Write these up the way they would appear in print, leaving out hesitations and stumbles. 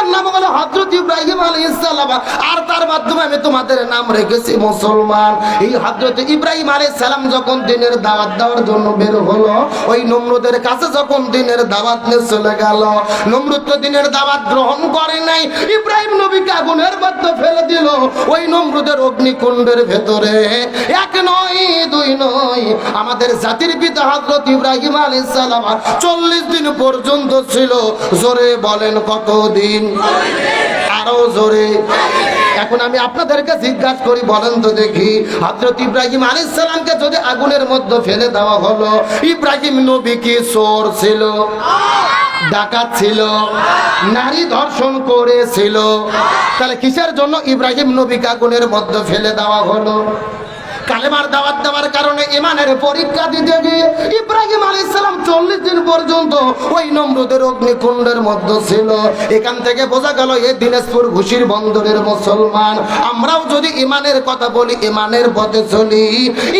পিতার নাম হলো হযরত ইব্রাহিম আলাইহিস সালাম, আর তার মাধ্যমে আমি তোমাদের নাম রেখেছি মুসলমান। এই হযরত ইব্রাহিম আলাইহিস সালাম যখন দিনের দাওয়াত দেওয়ার জন্য বের হলো, ওই নমরুদের কাছে যখন দিনের দাওয়াত নিয়ে চলে গেল, নমরুদ তো দিনের দাওয়াত গ্রহণ করে নাই, ইব্রাহিম নবীকে আগুনের মধ্যে ফেলে দিল। ওই নমরুদের অগ্নিকুণ্ডের ভেতরে এক নয় দুই নয়, আমাদের জাতির পিতা হযরত ইব্রাহিম আলাইহিস সালাম 40 দিন পর্যন্ত ছিল। জোরে বলেন কতদিন? আরো জোরে। এখন আমি আপনাদেরকে জিজ্ঞাসা করি, বলেন তো দেখি, হযরত ইব্রাহিম আলাইহিস সালামকে যদি আগুনের মধ্যে ফেলে দেওয়া হলো, ইব্রাহিম নবী কি চোর ছিল, ডাকাত ছিল, নারী ধর্ষণ করেছিল? তাহলে কিসের জন্য ইব্রাহিম নবীকে আগুনের মধ্যে ফেলে দেওয়া হলো? কালেমার দাওয়াত দেওয়ার কারণে, ইমানের পরীক্ষা দিতে গিয়ে ইব্রাহিম আলাইহিস সালাম 40 দিন পর্যন্ত ওই নমরুদের অগ্নিকুণ্ডের মধ্যে ছিল। এখান থেকে বোঝা গেল, এই দিনাজপুর ঘুষির বন্দরের মুসলমান আমরাও যদি ইমানের কথা বলি, ইমানের পথে চলি,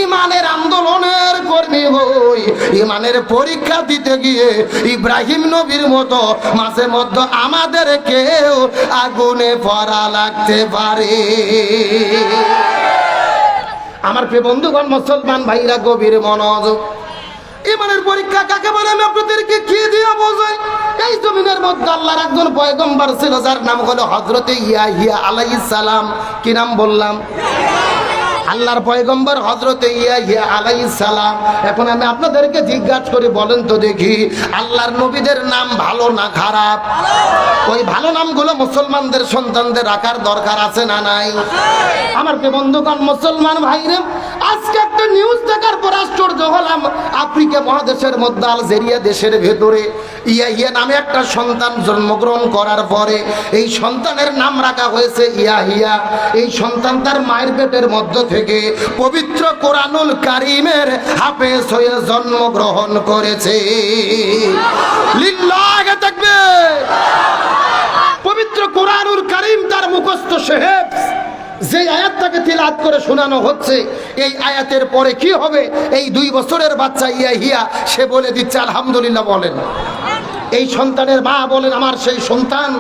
ইমানের আন্দোলনের কর্মী হই, ইমানের পরীক্ষা দিতে গিয়ে ইব্রাহিম নবীর মতো মাঝে মধ্যে আমাদেরকেও আগুনে পড়া লাগতে পারে। আমার প্রিয় বন্ধুগণ, মুসলমান ভাইরা, গভীর মনোযোগ। ইমানের পরীক্ষা কাকে বলে আমি আপনাদেরকে কি দিয়ে বোঝাই? এই জমিনের মধ্যে আল্লাহর একজন পয়গম্বর ছিল, যার নাম হলো হযরত ইয়াহিয়া আলাইহিস সালাম। কি নাম বললাম? আল্লাহর পয়গম্বর হযরত ইয়াহিয়া আলাইহিস সালাম। এখন আমি আপনাদেরকে জিজ্ঞাসা করি, বলেন তো দেখি, আল্লাহর নবীদের নাম ভালো না খারাপ? ওই ভালো নামগুলো মুসলমানদের সন্তানদের রাখার দরকার আছে না নাই? আমার প্রিয় বন্ধুগণ, মুসলমান ভাইরা, আজকে একটা নিউজ দেখার পর আশ্চর্য হলাম। আফ্রিকা মহাদেশের মধ্যে আলজেরিয়া দেশের ভেতরে ইয়াহিয়া নামে একটা সন্তান জন্মগ্রহণ করার পরে এই সন্তানের নাম রাখা হয়েছে ইয়াহিয়া। এই সন্তান তার মায়ের পেটের মধ্য থেকে পবিত্র কোরআনুল কারীমের হাফেজ হয়ে জন্মগ্রহণ করেছে। লিল্লাহি তাকবীর। পবিত্র কোরআনুল কারীম তার মুখস্থ সাহেব, যে আয়াতটাকে তিলাওয়াত করে শোনানো হচ্ছে, এই আয়াতের পরে কি হবে? এই 2 বছরের বাচ্চা ইয়াহিয়া সে বলে দিচ্ছে আলহামদুলিল্লাহ। বলেন, এই সন্তানের মা বলেন, আমার সেই সন্তান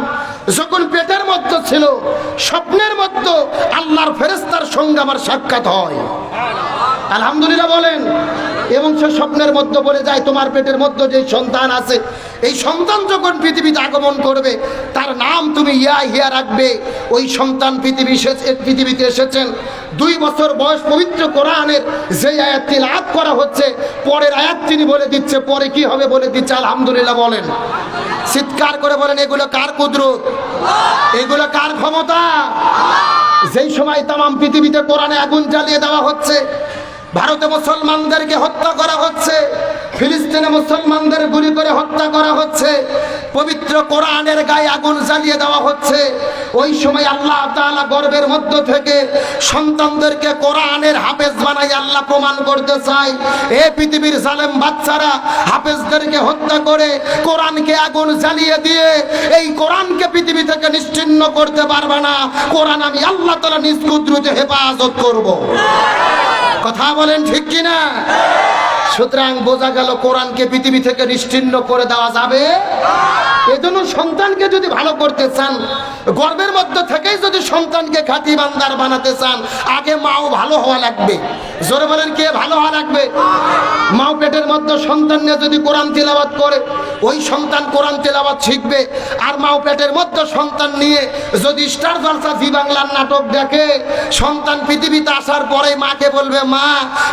যখন পেটের মধ্যে ছিল, স্বপ্নের মধ্যে আল্লাহর ফেরেশতার সঙ্গে আমার সাক্ষাৎ হয়। আলহামদুলিল্লাহ বলেন। এবং সে স্বপ্নের মধ্যে বলে যায়, তোমার পেটের মধ্যে যে সন্তান আছে, এই সন্তান যখন পৃথিবীতে আগমন করবে, তার নাম তুমি ইয়াহিয়া রাখবে। ওই সন্তান পৃথিবীতে এসেছেন 2 বছর বয়স। পবিত্র কোরআনের যে আয়াত তিলাওয়াত করা হচ্ছে, পরের আয়াত তিনি বলে দিচ্ছে, পরে কি হবে বলে দিচ্ছে। আলহামদুলিল্লাহ বলেন। চিৎকার করে বলেন, এগুলো কার কুদরত? এগুলো কার ক্ষমতা? যেই সময় তামাম পৃথিবীতে কোরআনে আগুন জ্বালিয়ে দেওয়া হচ্ছে, ভারতে মুসলমানদেরকে হত্যা করা হচ্ছে, ফিলিস্তিনে মুসলমানদের গুলি করে হত্যা করা হচ্ছে, পবিত্র কোরআনের গায়ে আগুন জ্বালিয়ে দেওয়া হচ্ছে, ওই সময় আল্লাহ তাআলা গর্ভের মধ্য থেকে সন্তানদেরকে কোরআনের হাফেজ বানাই আল্লাহ প্রমাণ করতে চায়। এই পৃথিবীর জালেম বাচ্চারা হাফেজদেরকে হত্যা করে কোরআনকে আগুন জ্বালিয়ে দিয়ে এই কোরআনকে পৃথিবী থেকে নিশ্চিহ্ন করতে পারবে না। কোরআন আমি আল্লাহ তাআলা নিজ কুদরতে হেফাজত করব। কথা বলেন ঠিক কিনা? সুতরাং বোঝা গেল, কোরআনকে পৃথিবী থেকে নিশ্চিহ্ন করে দেওয়া যাবে। এজন্য সন্তানকে যদি ভালো করতে চান, গর্ভের মধ্যে থেকেই যদি সন্তানকে খাঁটি বান্দার বানাতে চান, আগে মাও ভালো হওয়া লাগবে। জোরে বলেন, কে ভালো হওয়া লাগবে? মাও পেটের মধ্যে সন্তান নিয়ে যদি কোরআন তিলাওয়াত করে, ওই সন্তান কোরআন তিলাওয়াত শিখবে। আর মাও পেটের মধ্যে সন্তান নিয়ে যদি স্টার জলসা জি বাংলার নাটক দেখে, সন্তান পৃথিবীতে আসার পরে মাকে বলবে, মা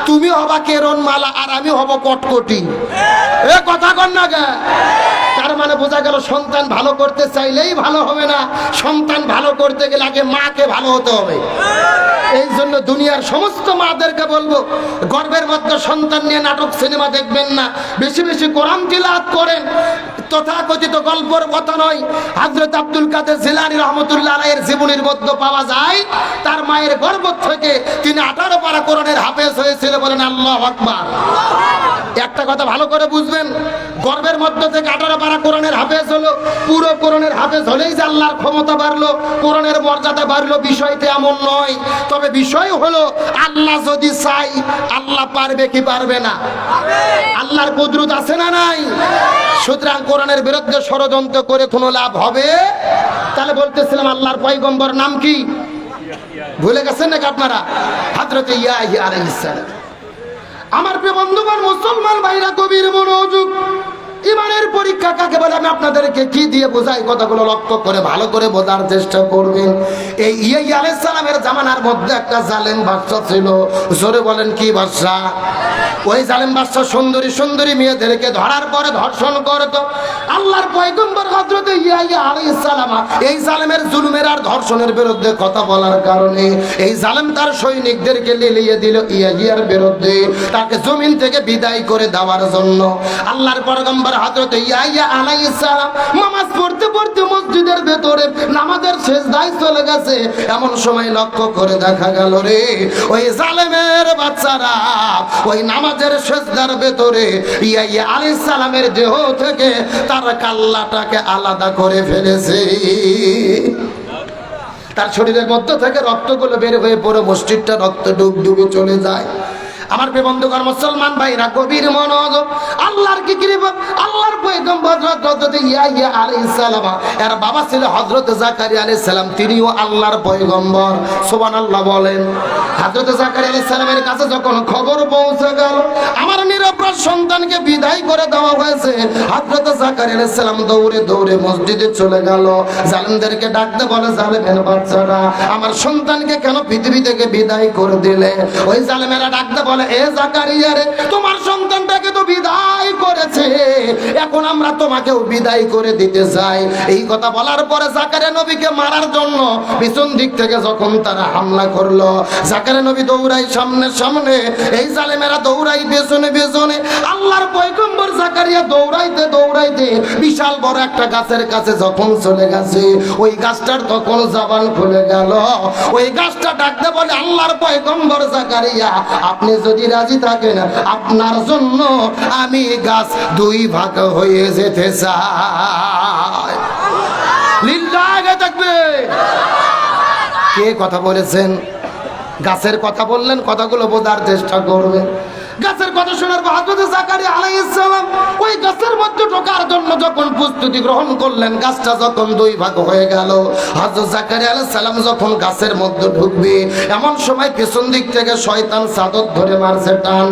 তুমি হবা কেরন মালা আর আমি হব কটকটি। এ কথা কন না গে? তার মানে বোঝা গেল, সন্তান ভালো করতে চাইলেই ভালো হবে না, সন্তান ভালো করতে গেলে আগে মাকে ভালো হতে হবে। এই জন্য দুনিয়ার সমস্ত মাদেরকে বলবো, গর্ভের মধ্যে সন্তান নিয়ে নাটক সিনেমা দেখবেন না, বেশি বেশি কোরআন তিলাওয়াত করেন। তথাকথিত গল্পের কথা নয়, হযরত আব্দুল কাদের জিলানী রহমাতুল্লাহ আলাইহির জীবনীর মধ্যে পাওয়া যায়, তার মায়ের গর্ভ থেকে তিনি 18 পারা কোরআনের হাফেজ হয়েছিল। বলেন আল্লাহু আকবার। একটা কথা ভালো করে বুঝবেন, গর্বের মধ্য থেকে 18 পারা কোরআনের হাফেজ হলো, পুরো কোরআনের হাফেজ হলেই যে আল্লাহর ক্ষমতা বাড়লো, কোরআনের মর্যাদা বাড়লো, বিষয়টা এমন নয়। তবে বিষয় হলো আল্লাহ যদি চাই, আল্লাহ পারবে কি পারবে না? আল্লাহর কুদরত আছে না নাই? সুতরাং কোরআনের বিরুদ্ধে ষড়যন্ত্র করে কোনো লাভ হবে? তাহলে বলতেছিলাম আল্লাহর পয়গম্বর নাম কি ভুলে গেছেন নাকি আপনারা? হযরত ইয়াহইয়া আলাইহিস সালাম। আমার প্রিয় বন্ধুগণ, মুসলমান ভাইরা, গভীর মনোযোগ। ইমানের পরীক্ষা কাকে বলে আমি আপনাদেরকে কি দিয়ে বোঝাই, কথাগুলো লক্ষ্য করে ভালো করে বোঝার চেষ্টা করবেন। এই ইয়াহইয়া আলাইহিস সালামের জামানার মধ্যে একটা জালেম বাদশা ছিল। জোরে বলেন কি বাদশা? ওই জালেম বাদশা সুন্দরী সুন্দরী মেয়েদেরকে ধরার পরে ধর্ষণ করত। আল্লাহর পয়গম্বর হযরত ইয়াহইয়া আলাইহিস সালাম এই জালেমের জুলুমের আর ধর্ষণের বিরুদ্ধে কথা বলার কারণে এই জালেম তার সৈনিকদেরকে লিলিয়ে দিল ইয়াহইয়ার বিরুদ্ধে, তাকে জমিন থেকে বিদায় করে দেওয়ার জন্য। আল্লাহর পয়গম্বর হযরত ইয়াহইয়া আলাইহিস সালাম নামাজ পড়তে পড়তে মসজিদের ভেতরে নামাজের সিজদায় চলে গেছে। এমন সময় লক্ষ্য করে দেখা গেল রে, ওই জালেমের বাচ্চারা ওই নামাজের সিজদার ভেতরে ইয়াহইয়া আলাইহিস সালামের দেহ থেকে তার কাল্লাটাকে আলাদা করে ফেলেছে। তার শরীরের মধ্য থেকে রক্তগুলো বের হয়ে পড়ে মসজিদটা রক্ত ডুবে চলে যায়। আমার প্রিয় বন্ধুগণ, মুসলমান ভাইরা, গভীর মনোযোগ। আল্লাহর কি কৃপা, আল্লাহর পয়গম্বর হযরত ইয়াহইয়া আলাইহিস সালাম, এর বাবা ছিল হযরত জাকারিয়া আলাইহিস সালাম, তিনিও আল্লাহর পয়গম্বর। সুবহানাল্লাহ বলেন। হযরত জাকারিয়া আলাইহিস সালামের কাছে যখন খবর পৌঁছে গেল আমার নিরপরাধ সন্তানকে বিদায় করে দেওয়া হয়েছে, হযরত জাকারিয়া আলাইহিস সালাম দৌড়ে দৌড়ে মসজিদে চলে গেল। জালেমদেরকে ডাকতে বলে, জালেমের বাচ্চারা, আমার সন্তানকে কেন পৃথিবী থেকে বিদায় করে দিলে? ওই জালেমেরা ডাকতে বলে, এ জাকারিয়া রে, তোমার সন্তানটাকে তো বিদায় করেছে, এখন আমরা তোমাকেও বিদায় করে দিতে চাই। এই কথা বলার পরে জাকারিয়া নবীকে মারার জন্য পিছন দিক থেকে যখন তারা হামলা করলো, জাকারিয়া নবী দৌড়াই সামনে সামনে, এই জালেমেরা দৌড়াই পেছনে পেছনে। আল্লাহর পয়গম্বর জাকারিয়া দৌড়াইতে দৌড়াইতে বিশাল বড় একটা গাছের কাছে যখন চলে গেছে, ওই গাছটার তখন জবান খুলে গেল। ওই গাছটা ডাকতে বলে, আল্লাহর পয়গম্বর জাকারিয়া, আপনি যদি রাজি থাকেন, আপনার জন্য আমি গাছ দুই ভাগ হয়ে যেতে চাই। লিল্লাহি তাকবীর। কে কথা বলেছেন? গাছের কথা বললেন, কথাগুলো বোঝার চেষ্টা করবেন। গাছের কথা শোনার পর হযরত জাকারিয়া আলাইহিস সালাম ওই গাছের মধ্যে ঢোকার জন্য যখন প্রস্তুতি গ্রহণ করলেন, গাছটা যখন দুই ভাগ হয়ে গেল, হযরত জাকারিয়া আলাইহিস সালাম যখন গাছের মধ্যে ঢুকবে, এমন সময় পেছন দিক থেকে শয়তান চাদর ধরে মারছে টান।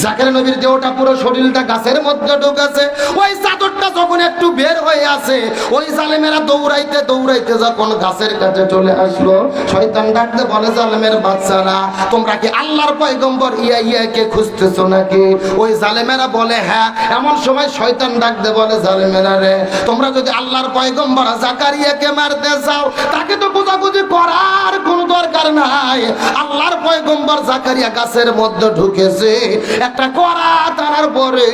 জাকারিয়া নবীর দেহটা পুরো শরীরটা গাছের মধ্যে ঢুকেছে। ওই চাদরটা যখন একটু বের হয়ে আসে, ওই জালেমেরা দৌড়াইতে দৌড়াইতে যখন গাছের কাছে চলে আসলো, শয়তান ডাকতে বলে, জালেমের বাচ্চারা, তোমরা কি আল্লাহর পয়গম্বর ইয়াহইয়াকে খুঁজতে নাকি? ওই জালেমেরা বলে, হ্যাঁ। এমন সময় শয়তান ডাকতে বলে, জালেমেরা রে, তোমরা যদি আল্লাহর পয়গম্বর জাকারিয়াকে মারতে চাও, তাকে তো খোঁজাখুঁজি করার কোনো দরকার নাই। আল্লাহর পয়গম্বর জাকারিয়া গাছের মধ্যে ঢুকেছে, একটা কড়া টানার পরে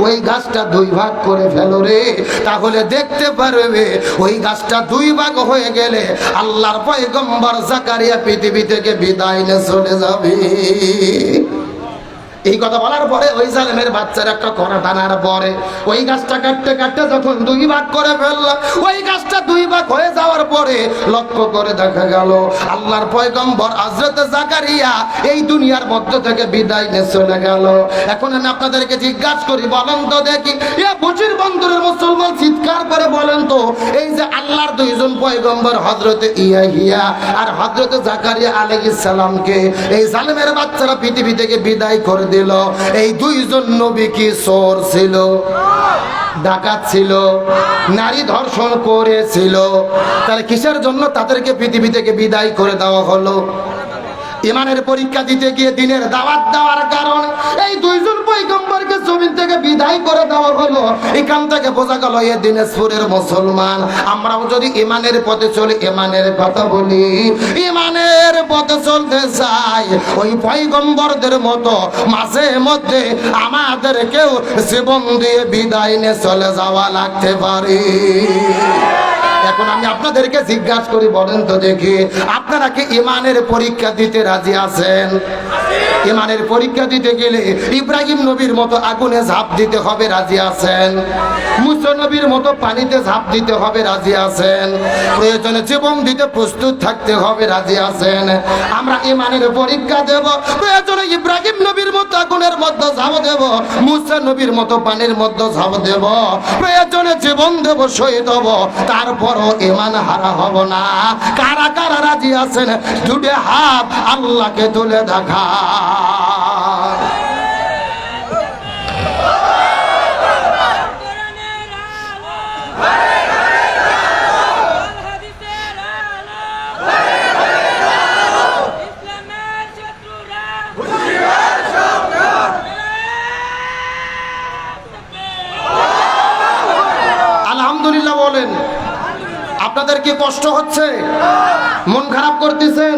ওই গাছটা দুই ভাগ করে ফেলো রে, তাহলে দেখতে পারবে ওই গাছটা দুই ভাগ হয়ে গেলে আল্লাহর পয়গম্বর জাকারিয়া পৃথিবী থেকে বিদায় নিয়ে চলে যাবে। এই কথা বলার পরে ওই জালেমের বাচ্চার একটা কড়া টানার পরে ওই গাছটা কাটতে কাটতে যখন দুই ভাগ করে ফেলল, ওই গাছটা দুই ভাগ হয়ে যাওয়ার পরে লক্ষ্য করে দেখা গেল আল্লাহর পয়গম্বর হযরত জাকারিয়া এই দুনিয়ার মধ্য থেকে বিদায় নিয়ে চলে গেল। এখন আমি আপনাদেরকে জিজ্ঞাসা করি, বলেন তো দেখি, এ বুঝির বন্ধুরের মুসলমান, চিৎকার করে বলেন তো, এই যে আল্লাহর দুইজন পয়গম্বর হযরত ইয়াহইয়া আর হযরত জাকারিয়া আলাইহিস সালামকে এই জালেমের বাচ্চারা পৃথিবী থেকে বিদায় করে দিল, এই দুইজন নবী কি চোর ছিল, ডাকাত ছিল, নারী ধর্ষণ করেছিল? তাহলে কিসের জন্য তাদেরকে পৃথিবী থেকে বিদায় করে দেওয়া হলো? ইমানের পরীক্ষা দিতে গিয়ে দিনের দাওয়াত দেওয়ার কারণে এই দুইজন পয়গম্বরকে জমিন থেকে বিদায় করে দেওয়া হলো। এখান থেকে বোঝা গেল এ দিনাজপুরের মুসলমান আমরাও যদি ইমানের পথে চলি, ইমানের কথা বলি, ইমানের পথে চলতে চাই, ওই পয়গম্বরদের মতো মাঝে মধ্যে আমাদেরকেও জীবন দিয়ে বিদায় নিয়ে চলে যাওয়া লাগতে পারে। এখন আমি আপনাদেরকে জিজ্ঞাসা করি, বলেন তো দেখি, আপনারা কি ইমানের পরীক্ষা দিতে রাজি আছেন? ইমানের পরীক্ষা দিতে গেলে ইব্রাহিম নবীর মতো আগুনে ঝাঁপ দিতে হবে, রাজি আছেন? মুসা নবীর মতো পানিতে ঝাঁপ দিতে হবে, রাজি আছেন? প্রয়োজনে জীবন দিতে প্রস্তুত থাকতে হবে, রাজি আছেন? আমরা ইমানের পরীক্ষা দেব, প্রয়োজনে ইব্রাহিম নবীর মতো আগুনের মধ্যে ঝাঁপ দেব, মুসা নবীর মতো পানির মধ্যে ঝাঁপ দেব, প্রয়োজনে জীবন দেব, শহীদ হব, তারপরও ইমান হারা হব না। কারা কারা রাজি আছেন? দুটো হাত আল্লাহকে তুলে দেখা। আলহামদুলিল্লাহ বলেন। আপনাদের কি কষ্ট হচ্ছে? মন খারাপ করতেছেন?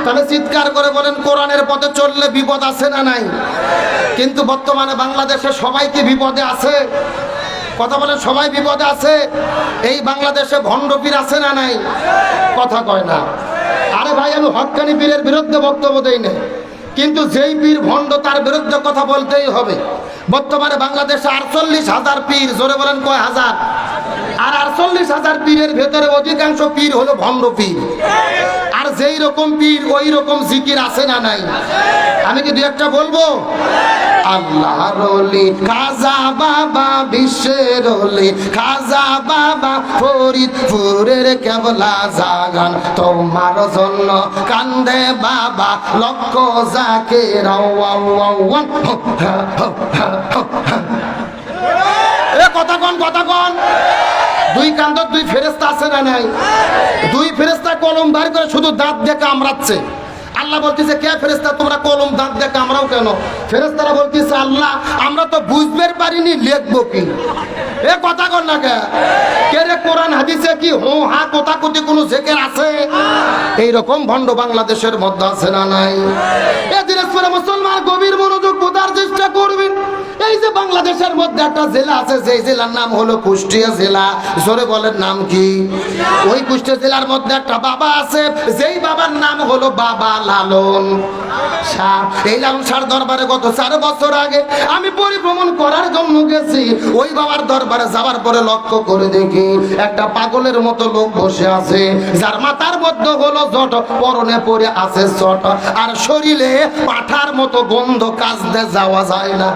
তাহলে চিৎকার করে বলেন, কোরআনের পথে চললে বিপদ আছে না নাই? কিন্তু বর্তমানে বাংলাদেশে সবাই কি বিপদে আছে? কথা বলেন, সবাই বিপদে আছে। এই বাংলাদেশে ভণ্ড পীর আছে না নাই? কথা কয় না। আরে ভাই, আমি হক্কানি পীরের বিরুদ্ধে বক্তব্য দেই না, কিন্তু যেই পীর ভণ্ড তার বিরুদ্ধে কথা বলতেই হবে। বর্তমানে বাংলাদেশে 48,000 পীর, জোরে বলেন কয় হাজার? আর 48,000 পীরের ভেতরে অধিকাংশ পীর হলো ভণ্ড পীর। আর যেই রকম পীর ওই রকম জিকির আছে না নাই? আমি কি দুই একটা বলবো? আল্লাহর ওলি খাজা বাবা, বিশ্বের ওলি খাজা বাবা, ফরিদপুরের কেবলা জাগান, তোমার জন্য কান্দে বাবা, লক্ষ জাকির। এ কথা কন, কথা কন। দুই কান্দর দুই ফেরেশতা আছে না নাই? দুই ফেরেশতা কলম বার করে শুধু দাঁত দিয়ে কামড়াচ্ছে। আল্লাহ বলতেছে, কে ফেরেশতা তোমরা কলম দাঁত দিয়ে কামড়াও কেন? ফেরেশতারা বলতেছে, আল্লাহ আমরা তো বুঝতে পারিনি, লিখবো কি? এ কথা কন না কে? কে রে, কোরআন হাদিসে কি হো হা কথা কোটি কোনো জেকের আছে? এইরকম ভণ্ড বাংলাদেশের মধ্যে আছে না নাই? এ দিনাজপুরে মুসলমান গভীর মনোযোগ বোঝার চেষ্টা করবেন। এই যে বাংলাদেশের মধ্যে একটা জেলা আছে, যে জেলার নাম হলো কুষ্টিয়া জেলা। জোরে বলেন, নাম কি? ওই কুষ্টিয়া জেলার মধ্যে একটা বাবা আছে, যেই বাবার নাম হলো বাবা লালন শাহ। এই লালন শাহ দরবারে গত 4 বছর আগে আমি পরিভ্রমণ করার জন্য গেছি। ওই বাবার দরবারে যাওয়ার পরে লক্ষ্য করে দেখি একটা পাগলের মতো লোক বসে আছে, যার মাথার মধ্যে হলো জট, পরনে পরে আছে চট, আর শরীরে পাঠার মতো গন্ধ, কাজতে যাওয়া যায় না।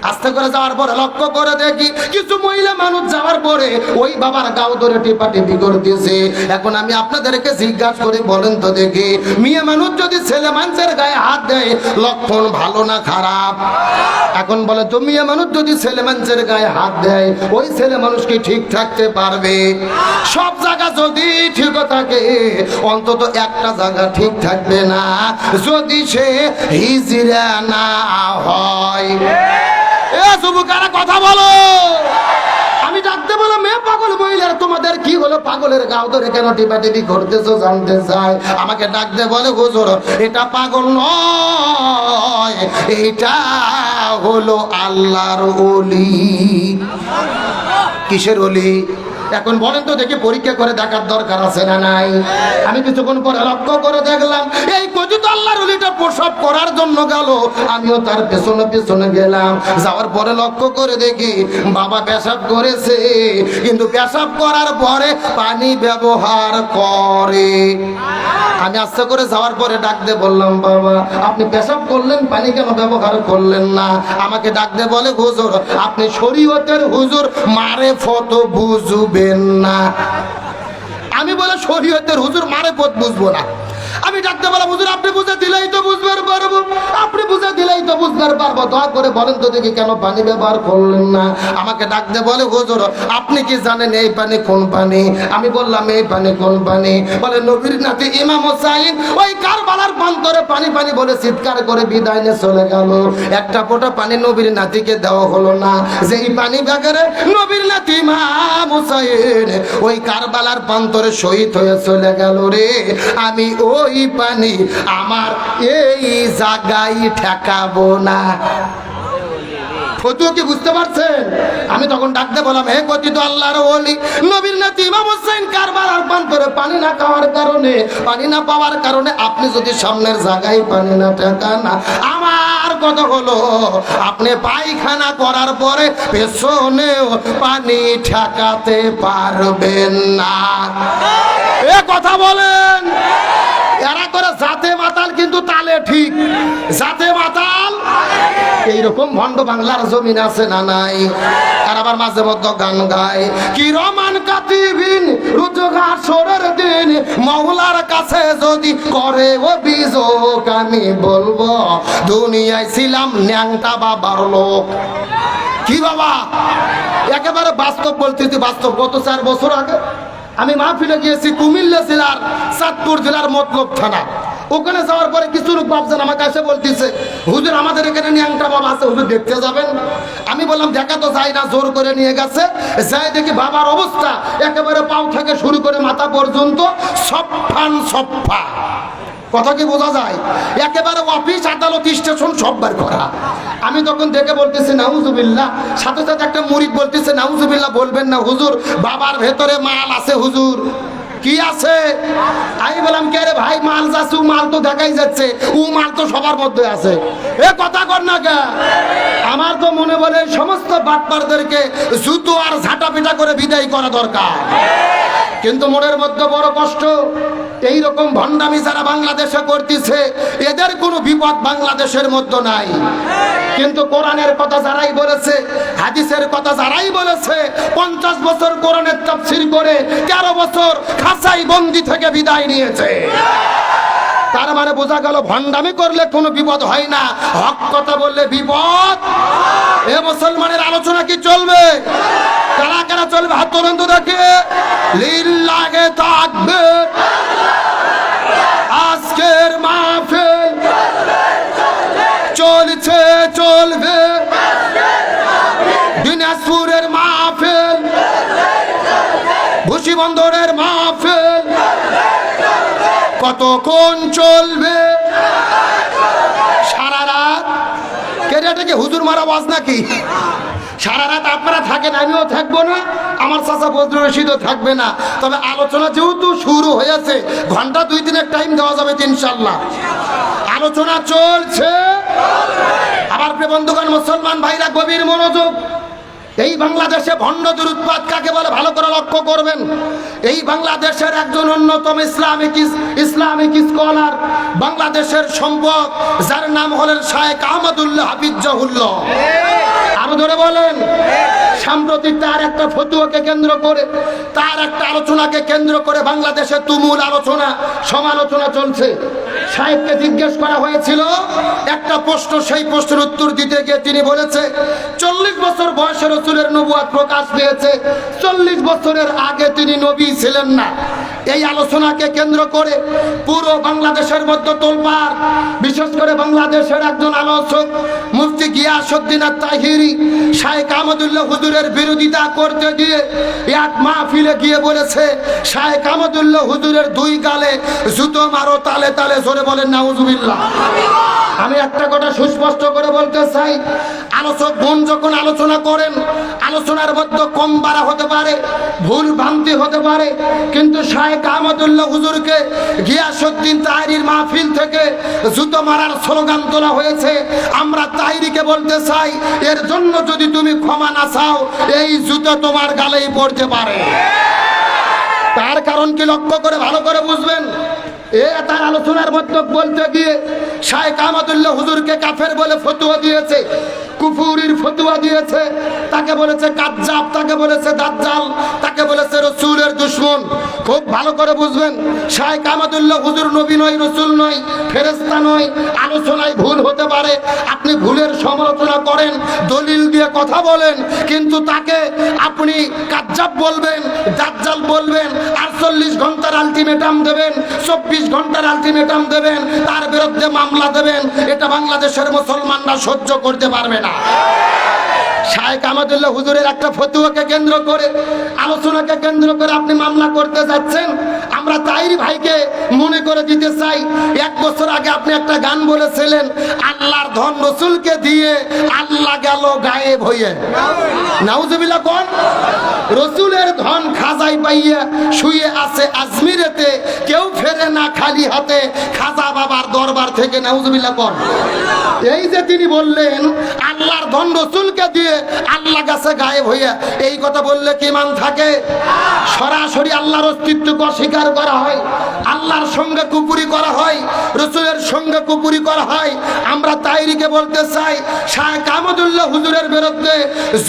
আস্তে করে যাওয়ার পরে লক্ষ্য করে দেখি কিছু মহিলা মানুষ যাওয়ার পরে ওই বাবার গাও ধরে টিপাটিপি করতেছে। এখন আমি আপনাদেরকে জিজ্ঞাসা করে বলেন তো দেখি, মেয়ে মানুষ যদি ছেলে মানুষের গায়ে হাত দেয়, লক্ষণ ভালো না খারাপ? এখন বলে তো, মেয়ে মানুষ যদি ছেলে মানুষের গায়ে হাত দেয়, ওই ছেলে মানুষ কি ঠিক থাকতে পারবে? সব জায়গা যদি ঠিক থাকে, অন্তত একটা জায়গা ঠিক থাকবে না, যদি সে হিজড়া না হয়। যুবকেরা কথা বলো। আমি ডাকতে বললাম, মেয়ে পাগল মহিলার তোমাদের কি হলো? পাগলের গাও ধরে কেন টিপাটিপি করতেছো জানতে চাই। আমাকে ডাকতে বলে, হুজুর এটা পাগল নয়, এটা হলো আল্লাহর ওলি। কিসের ওলি? এখন বলেন তো দেখি, পরীক্ষা করে দেখার দরকার আছে না নাই? আমি কিছুক্ষণ পরে লক্ষ্য করে দেখলাম এই কথিত আল্লাহর ওলিটা প্রসব করার জন্য গেল, আমিও তার পেছনে পেছনে গেলাম। যাওয়ার পরে লক্ষ্য করে দেখি বাবা পেশাব করেছে, কিন্তু পেশাব করার পরে পানি ব্যবহার করে। আমি আস্তে করে যাওয়ার পরে ডাকতে বললাম, বাবা আপনি পেশাব করলেন, পানি কেন ব্যবহার করলেন না? আমাকে ডাকতে বলে, হুজুর আপনি শরীয়তের হুজুর, মারে ফত বুঝবেন না। আমি বলে, শরীয়তের হুজুর মারে পথ বুঝবো না। আমি ডাকতে বললাম, হুজুর আপনি বুঝে দিলেই তো বুঝতে পারবো, আপনি বুঝে দিলেই তো বুঝতে পারবো, দয়া করে বলেন তো দেখি কেন পানি ব্যবহার করলেন না? আমাকে ডাকতে বলে, হুজুর আপনি কি জানেন এই পানি কোন পানি? আমি বললাম, এই পানি কোন পানি? বলে, নবীর নাতি ইমাম হোসাইন ওই কারবালার প্রান্তরে পানি পানি বলে চিৎকার করে বিদায় নিয়ে চলে গেল। একটা ফোঁটা পানি নবীর নাতিকে দেওয়া হলো না। যেই পানি ব্যাগেরে নবীর নাতি ইমাম হোসাইন ওই কারবালার প্রান্তরে শহীদ হয়ে চলে গেল রে, আমি ওই পানি আমার এই জায়গায় ঠেকাবো না। ফতুয়া কি বুঝতে পারছেন? আমি তখন ডাকতে বললাম, হে কথিত আল্লাহর ওলি, নবীর নাতি ইমাম হোসেন কারবালার পান্তরে পানি না খাওয়ার কারণে, পানি না পাওয়ার কারণে আপনি যদি সামনের জায়গায় পানি না ঠেকান, আমার কথা হলো আপনি পায়খানা করার পরে পেছনেও পানি ঠেকাতে পারবেন না। এ কথা বলেন। এরা করে জাতে মাতাল, কিন্তু তালে ঠিক। জাতে মাতাল এইরকম ভণ্ড বাংলার জমিন আছে না নাই? আর আবার মাঝে মধ্যে গান গায়, কি রমান কাতিবিন রুজগার সরের দিন, মওলার কাছে যদি করে অভিযোগ, আমি বলবো দুনিয়ায় ছিলাম ন্যাংটা বাবার লোক। কি বাবা, একেবারে বাস্তব বলতেছি, বাস্তব। গত 4 বছর আগে আমি মাহফিলে গিয়েছি কুমিল্লা জেলার চাঁদপুর জেলার মতলব থানা। ওখানে যাওয়ার পরে কিছু লোক বাপজান আমার কাছে বলতেছে, হুজুর আমাদের এখানে ন্যাংটা বাবা আছে, হুজুর দেখতে যাবেন? আমি বললাম দেখা তো যায় না, জোর করে নিয়ে গেছে। যাই দেখি বাবার অবস্থা একেবারে পাও থেকে শুরু করে মাথা পর্যন্ত সফান সফা। কথা কি বোঝা যায়? একেবারে অফিস আদালত স্টেশন সব বার করা। আমি তখন দেখে বলতেছি নাউজুবিল্লাহ, সাথে সাথে একটা মুরিদ বলতেছে নাউজুবিল্লাহ বলবেন না হুজুর, বাবার ভেতরে মাল আছে হুজুর। কি আছে? আমি বললাম কে রে ভাই, মাল যাচ্ছে, মাল তো দেখাই যাচ্ছে, ও মাল তো সবার মধ্যে আছে। এ কথা কর না কে? আমার তো মনে বলে সমস্ত বাটপারদেরকে জুতো আর ঝাঁটা পিটা করে বিদায় করা দরকার। কিন্তু মনের মধ্যে বড় কষ্ট, এইরকম ভণ্ডামি যারা বাংলাদেশে করতেছে এদের কোনো বিপদ বাংলাদেশের মধ্যে নাই। কিন্তু কোরআনের কথা যারাই বলেছে, হাদিসের কথা যারাই বলেছে, 50 বছর কোরআনের তাফসীর করে 13 বছর খাঁচাই বন্দি থেকে বিদায় নিয়েছে। তার মানে বোঝা গেল ভণ্ডামি করলে কোনো বিপদ হয় না, হক কথা বললে বিপদ। এ মুসলমানের আলোচনা কি চলবে? কারা কারা চলবে হাত তোলেন তো দেখে। লিল্লাহে তাকবীর। আজকের মাহফিল চলছে চলবে, দিনাজপুরের মাহফিল, ভুশিবন্দরের মাহফিল কতক্ষণ চলবে? সারা রাত। কেটে কি হুজুর মারা ওয়াজ নাকি? সারা রাত আপনারা থাকেন, আমিও থাকবো না, আমার চাচা বজরুল রশিদও থাকবে না। তবে আলোচনা যেহেতু শুরু হয়েছে, ঘন্টা 2-3 টাইম দেওয়া যাবে ইনশাল্লাহ। আলোচনা চলছে। আবার প্রিয় বন্ধুগণ, মুসলমান ভাইরা গভীর মনোযোগ। এই বাংলাদেশে ভণ্ডদের উৎপাত কাকে বলে ভালো করে লক্ষ্য করবেন। এই বাংলাদেশের একজন অন্যতম ইসলামিক স্কলার, বাংলাদেশের সম্পদ, যার নাম হলেন শায়েখ আহমদুল্লাহ হাফিজাহুল্লাহ। আরো ধরে বলেন। সাম্প্রতিক তার একটা ফতোয়াকে কেন্দ্র করে, তার একটা আলোচনাকে কেন্দ্র করে বাংলাদেশে তুমুল আলোচনা সমালোচনা চলছে। শায়েখকে জিজ্ঞেস করা হয়েছিল একটা প্রশ্ন, সেই প্রশ্নের উত্তর দিতে গিয়ে তিনি বলেছে 40 বছর বয়সে রাসূলের নবুয়ত প্রকাশ পেয়েছে, 40 বছরের আগে তিনি নবী ছিলেন না। এই আলোচনাকে কেন্দ্র করে পুরো বাংলাদেশের মধ্যে তোলপাড়। বিশেষ করে বাংলাদেশের একজন আলোচক মুফতি গিয়াসউদ্দিন আত-তাহিরি শায়েখ আহমদুল্লাহ হুজুরের বিরোধিতা করতে গিয়ে এক মাহফিলে গিয়ে বলেছে, শায়েখ আহমদুল্লাহ হুজুরের 2 গালে জুতো মারো তালে তালে। জোরে বলেন নাউজুবিল্লাহ। আমি একটা কথা সুস্পষ্ট করে বলতে চাই, আলোচক বোন যখন আলোচনা করেন, আলোচনার মধ্যে কম বাড়া হতে পারে, ভুল ভ্রান্তি হতে পারে, কিন্তু শায়েখ আহমদুল্লাহ হুজুরকে গিয়াসউদ্দিন তাহিরির মাহফিল থেকে জুতো মারার স্লোগান তোলা হয়েছে। আমরা তাহিরিকে বলতে চাই, এর জন্য যদি তুমি ক্ষমা না চাও, এই জুতো তোমার গালেই পড়তে পারে। তার কারণ কি লক্ষ্য করে ভালো করে বুঝবেন। তার আলোচনার মধ্যে বলতে গিয়ে শায়েখ আহমদুল্লাহ হুজুরকে কাফের বলে ফতোয়া দিয়েছে, কুফুরির ফতোয়া দিয়েছে, তাকে বলেছে কাজ্জাব, তাকে বলেছে দাজ্জাল, তাকে বলেছে রাসূলের দুশমন। খুব ভালো করে বুঝবেন, শায়েখ আহমদুল্লাহ হুজুর নবী নয়, রাসূল নয়, ফেরেশতা নয়। আলোচনায় ভুল হতে পারে, আপনি ভুলের সমালোচনা করেন, দলিল দিয়ে কথা বলেন, কিন্তু তাকে আপনি কাজ্জাব বলবেন, দাজ্জাল বলবেন, 48 ঘন্টার আলটিমেটাম দেবেন, 24 ঘন্টার আলটিমেটাম দেবেন, তার বিরুদ্ধে মামলা দেবেন, এটা বাংলাদেশের মুসলমানরা সহ্য করতে পারবে না। শায়েখ আহমদুল্লাহ হুজুরের একটা ফতোয়াকে কেন্দ্র করে, আলোচনাকে কেন্দ্র করে আপনি মামলা করতে যাচ্ছেন। আমরা আমরা তাইরি ভাইকে মনে করে দিতে চাই, 1 বছর আগে আপনি একটা গান বলেছিলেন, আল্লাহর ধন রসুলকে দিয়ে আল্লাহ গেল গায়েব হইয়ে। নাউজুবিল্লাহ কোন? রসুলের ধন খাজাই পাইয়া শুয়ে আছে আজমিরেতে, কেউ ফেরে না খালি হাতে খাজা বাবার দরবার থেকে। নাউজুবিল্লাহ কোন? এই যে তিনি বললেন আল্লাহর ধন রসুলকে দিয়ে আল্লাহ গেছে গায়েব হইয়া, এই কথা বললে কি মান থাকে? সরাসরি আল্লাহর অস্তিত্বকে অস্বীকার করা হয়, আল্লাহর সঙ্গে কুপুরি করা হয়, রসুলের সঙ্গে কুপুরি করা হয়। আমরা তাইরিকে বলতে চাই, শায়েখ আহমদুল্লাহ হুজুরের বিরুদ্ধে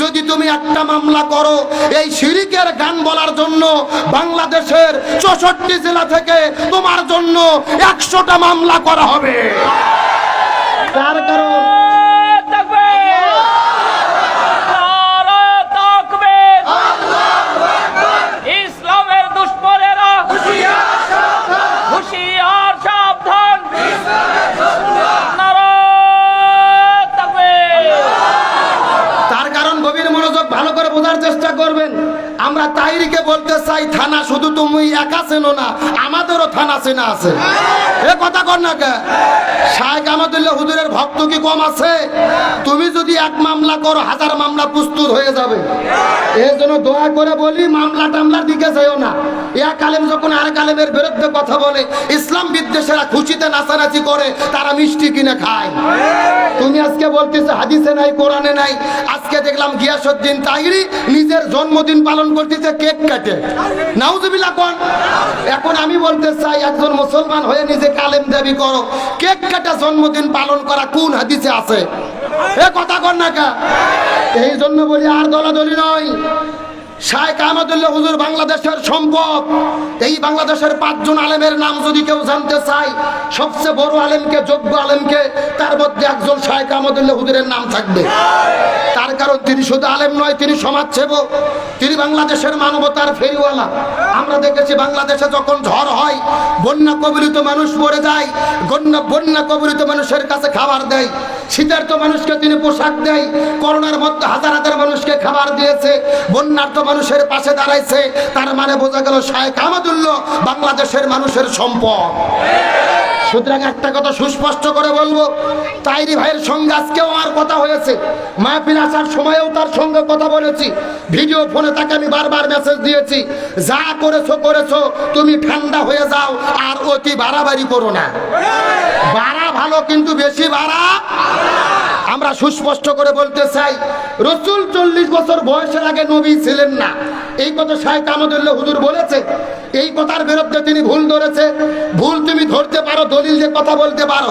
যদি তুমি একটা মামলা করো, এই শিরিকের গান বলার জন্য বাংলাদেশের 64 জেলা থেকে তোমার জন্য 100টা মামলা করা হবে। তার কারণ ইসলামের দুশ্মনেরা হুঁশিয়ার সাবধান। তার কারণ গভীর মনোযোগ ভালো করে বোঝার চেষ্টা করবেন। আমরা তাইরিকে বলতে চাই, থানা শুধু তুমি একা চেনো না, আমাদেরও থানা চেনা আছে। এ কথা কর না কে? শায়েখ আহমদুল্লাহ হুজুরের ভক্ত কি কম আছে? তুমি যদি 1 মামলা করো, 1000 মামলা প্রস্তুত হয়ে যাবে। এর জন্য দয়া করে বলি, মামলা টামলার দিকে যাইও না। এক আলেম যখন আরেক আলেমের বিরুদ্ধে কথা বলে, ইসলাম বিদ্বেষীরা খুশিতে নাচানাচি করে, তারা মিষ্টি কিনে খায়। তুমি আজকে বলতেছো হাদিসে নাই, কোরআনে নাই। আজকে দেখলাম গিয়াসউদ্দিন তাহিরি নিজের জন্মদিন পালন করতেছে কেক কাটে। নাউজুবিল্লাহ কোন? এখন আমি বলতে চাই, একজন মুসলমান হয়ে নিজে কালেম দাবি করো, কেক কাটা জন্মদিন পালন করা কোন হাদিসে আছে? এ কথা কর না কা? এই জন্য বলি, আর দলাদলি নয়। শায়েখ আহমদুল্লাহ হুজুর বাংলাদেশের সম্পদ। এই বাংলাদেশের 5 জন আলেমের নাম যদি কেউ জানতে চায়, সবচেয়ে বড় আলেমকে, যোগ্য আলেমকে, তার মধ্যে একজন শায়েখ আহমদুল্লাহ হুজুরের নাম থাকবে। তার কারণ তিনি শুধু আলেম নয়, তিনি সমাজসেবক, তিনি বাংলাদেশের মানবতার ফেরিওয়ালা। আমরা দেখেছি বাংলাদেশে যখন ঝড় হয়, বন্যা কবলিত মানুষ মরে যায়, বন্যা কবলিত মানুষের কাছে খাবার দেয়, শীতার্ত মানুষকে তিনি পোশাক দেয়, করোনার মধ্যে হাজার হাজার মানুষকে খাবার দিয়েছে, বন্যার্ত মানুষের পাশে দাঁড়াইছে। তার মানে বোঝা গেল শায়েখ আহমদুল্লাহ বাংলাদেশের মানুষের সম্পদ। সুতরাং একটা কথা সুস্পষ্ট করে বলবো, তাইরি ভাইয়ের সঙ্গে আজকেও আমার কথা হয়েছে, মাহফিল আসার সময়ও তার সঙ্গে কথা বলেছি, ভিডিও ফোনে তাকে আমি বারবার মেসেজ দিয়েছি, যা করেছো করেছো, তুমি ঠান্ডা হয়ে যাও, আর অতি বাড়াবাড়ি করো না। বাড়া ভালো, কিন্তু বেশি বাড়া। আমরা সুস্পষ্ট করে বলতে চাই, রসুল 40 বছর বয়সের আগে নবী ছিলেন না, এই কথা শায়েখ আহমদুল্লাহ হুজুর বলেছে। এই কথার বিরুদ্ধে তিনি ভুল ধরেছে। ভুল তুমি ধরতে পারো, দলিল দিয়ে কথা বলতে পারো।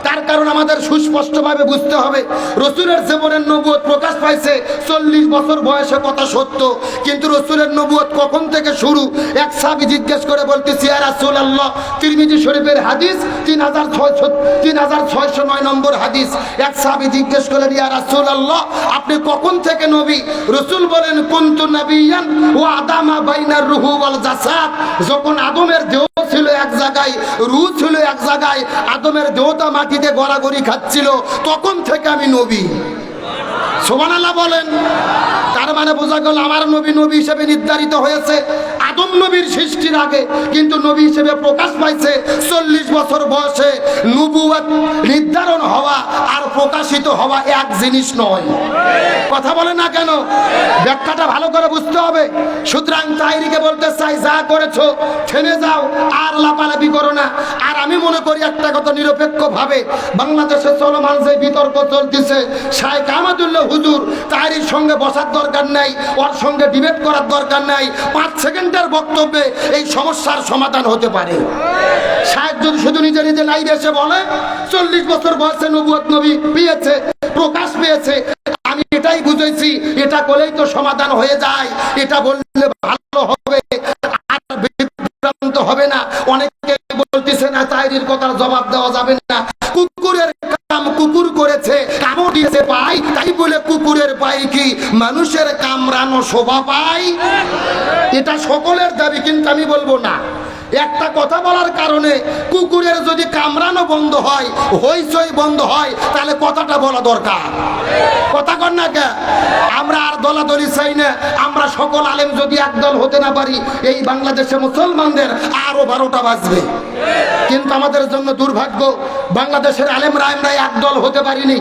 তার কারণ আমাদের সুস্পষ্টভাবে বুঝতে হবে, রসুলের জীবনের নবুয়ত প্রকাশ পাইছে 40 বছর বয়সে, কথা সত্য, কিন্তু রসুলের নবুয়ত কখন থেকে শুরু? এক সাহাবী জিজ্ঞেস করে বলতেছি, ইয়া রাসূলুল্লাহ, তিরমিজি শরীফের হাদিস 3609 নম্বর হাদিস। এক সাহাবী জিজ্ঞেস করলেন, ইয়া রাসূলুল্লাহ, আপনি কখন থেকে নবী? রসুল বলেন, কুনতু নবিয়ান ওয়া আদামা বাইনার রূহ ওয়াল জাসাদ। যখন আদমের দেহ ছিল এক জায়গায়, রূহ ছিল এক জায়গায়, আদমের দেহটা মাটিতে গড়াগড়ি খাচ্ছিল, তখন থেকে আমি নবী। সুবহানাল্লাহ বলেন। তার মানে বোঝা গেল আমার নবী নবী হিসেবে নির্ধারিত হয়েছে আদম নবীর সৃষ্টির আগে, কিন্তু নবী হিসেবে প্রকাশ পাইছে 40 বছর বয়সে। নবুয়ত নির্ধারণ হওয়া আর প্রকাশিত হওয়া এক জিনিস নয়। কথা বলে না কেন? ব্যাখ্যাটা ভালো করে বুঝতে হবে। সুতরাং তাইরিকে বলতে চাই, যা করেছো থেমে যাও, আর লাপালাপি করো না। আর আমি মনে করি একটা কথা নিরপেক্ষভাবে, বাংলাদেশে চলমান যে বিতর্ক চলতেছে, শায়েখ আহমদুল্লাহ হুজুর তাইরির সঙ্গে বসার দরকার নাই, ওর সঙ্গে ডিবেট করার দরকার নাই। 5 সেকেন্ডের বক্তব্যে এই সমস্যার সমাধান হতে পারে। শায়েখ যদি শুধু নিজে নিজে লাইভে এসে বলে 40 বছর বয়সে নবুয়ত নবী পেয়েছে, প্রকাশ পেয়েছে, আমি এটাই বুঝেছি, এটা বলেই তো সমাধান হয়ে যায়, এটা বললে ভালো হবে, আর বিভ্রান্ত হবে না। অনেকে বলতেছে না, তাইরির কথার জবাব দেওয়া যাবে না, কুকুরের কাম কুকুর করেছে, কামড় দিয়েছে পাই, তাই বলে কুকুরের পাই কি মানুষের কামড়ানো শোভা পায়? এটা সকলের দাবি, কিন্তু আমি বলবো না। একটা কথা বলার কারণে কুকুরের যদি কামড়ানো বন্ধ হয়, হইচই বন্ধ হয়, তাহলে কথাটা বলা দরকার। কথা কর না কে? আমরা আর দলাদলি চাই না। আমরা সকল আলেম যদি একদল হতে না পারি, এই বাংলাদেশে মুসলমানদের আরো 12টা বাজবে। কিন্তু আমাদের জন্য দুর্ভাগ্য, বাংলাদেশের আলেমরা আমরা একদল হতে পারিনি।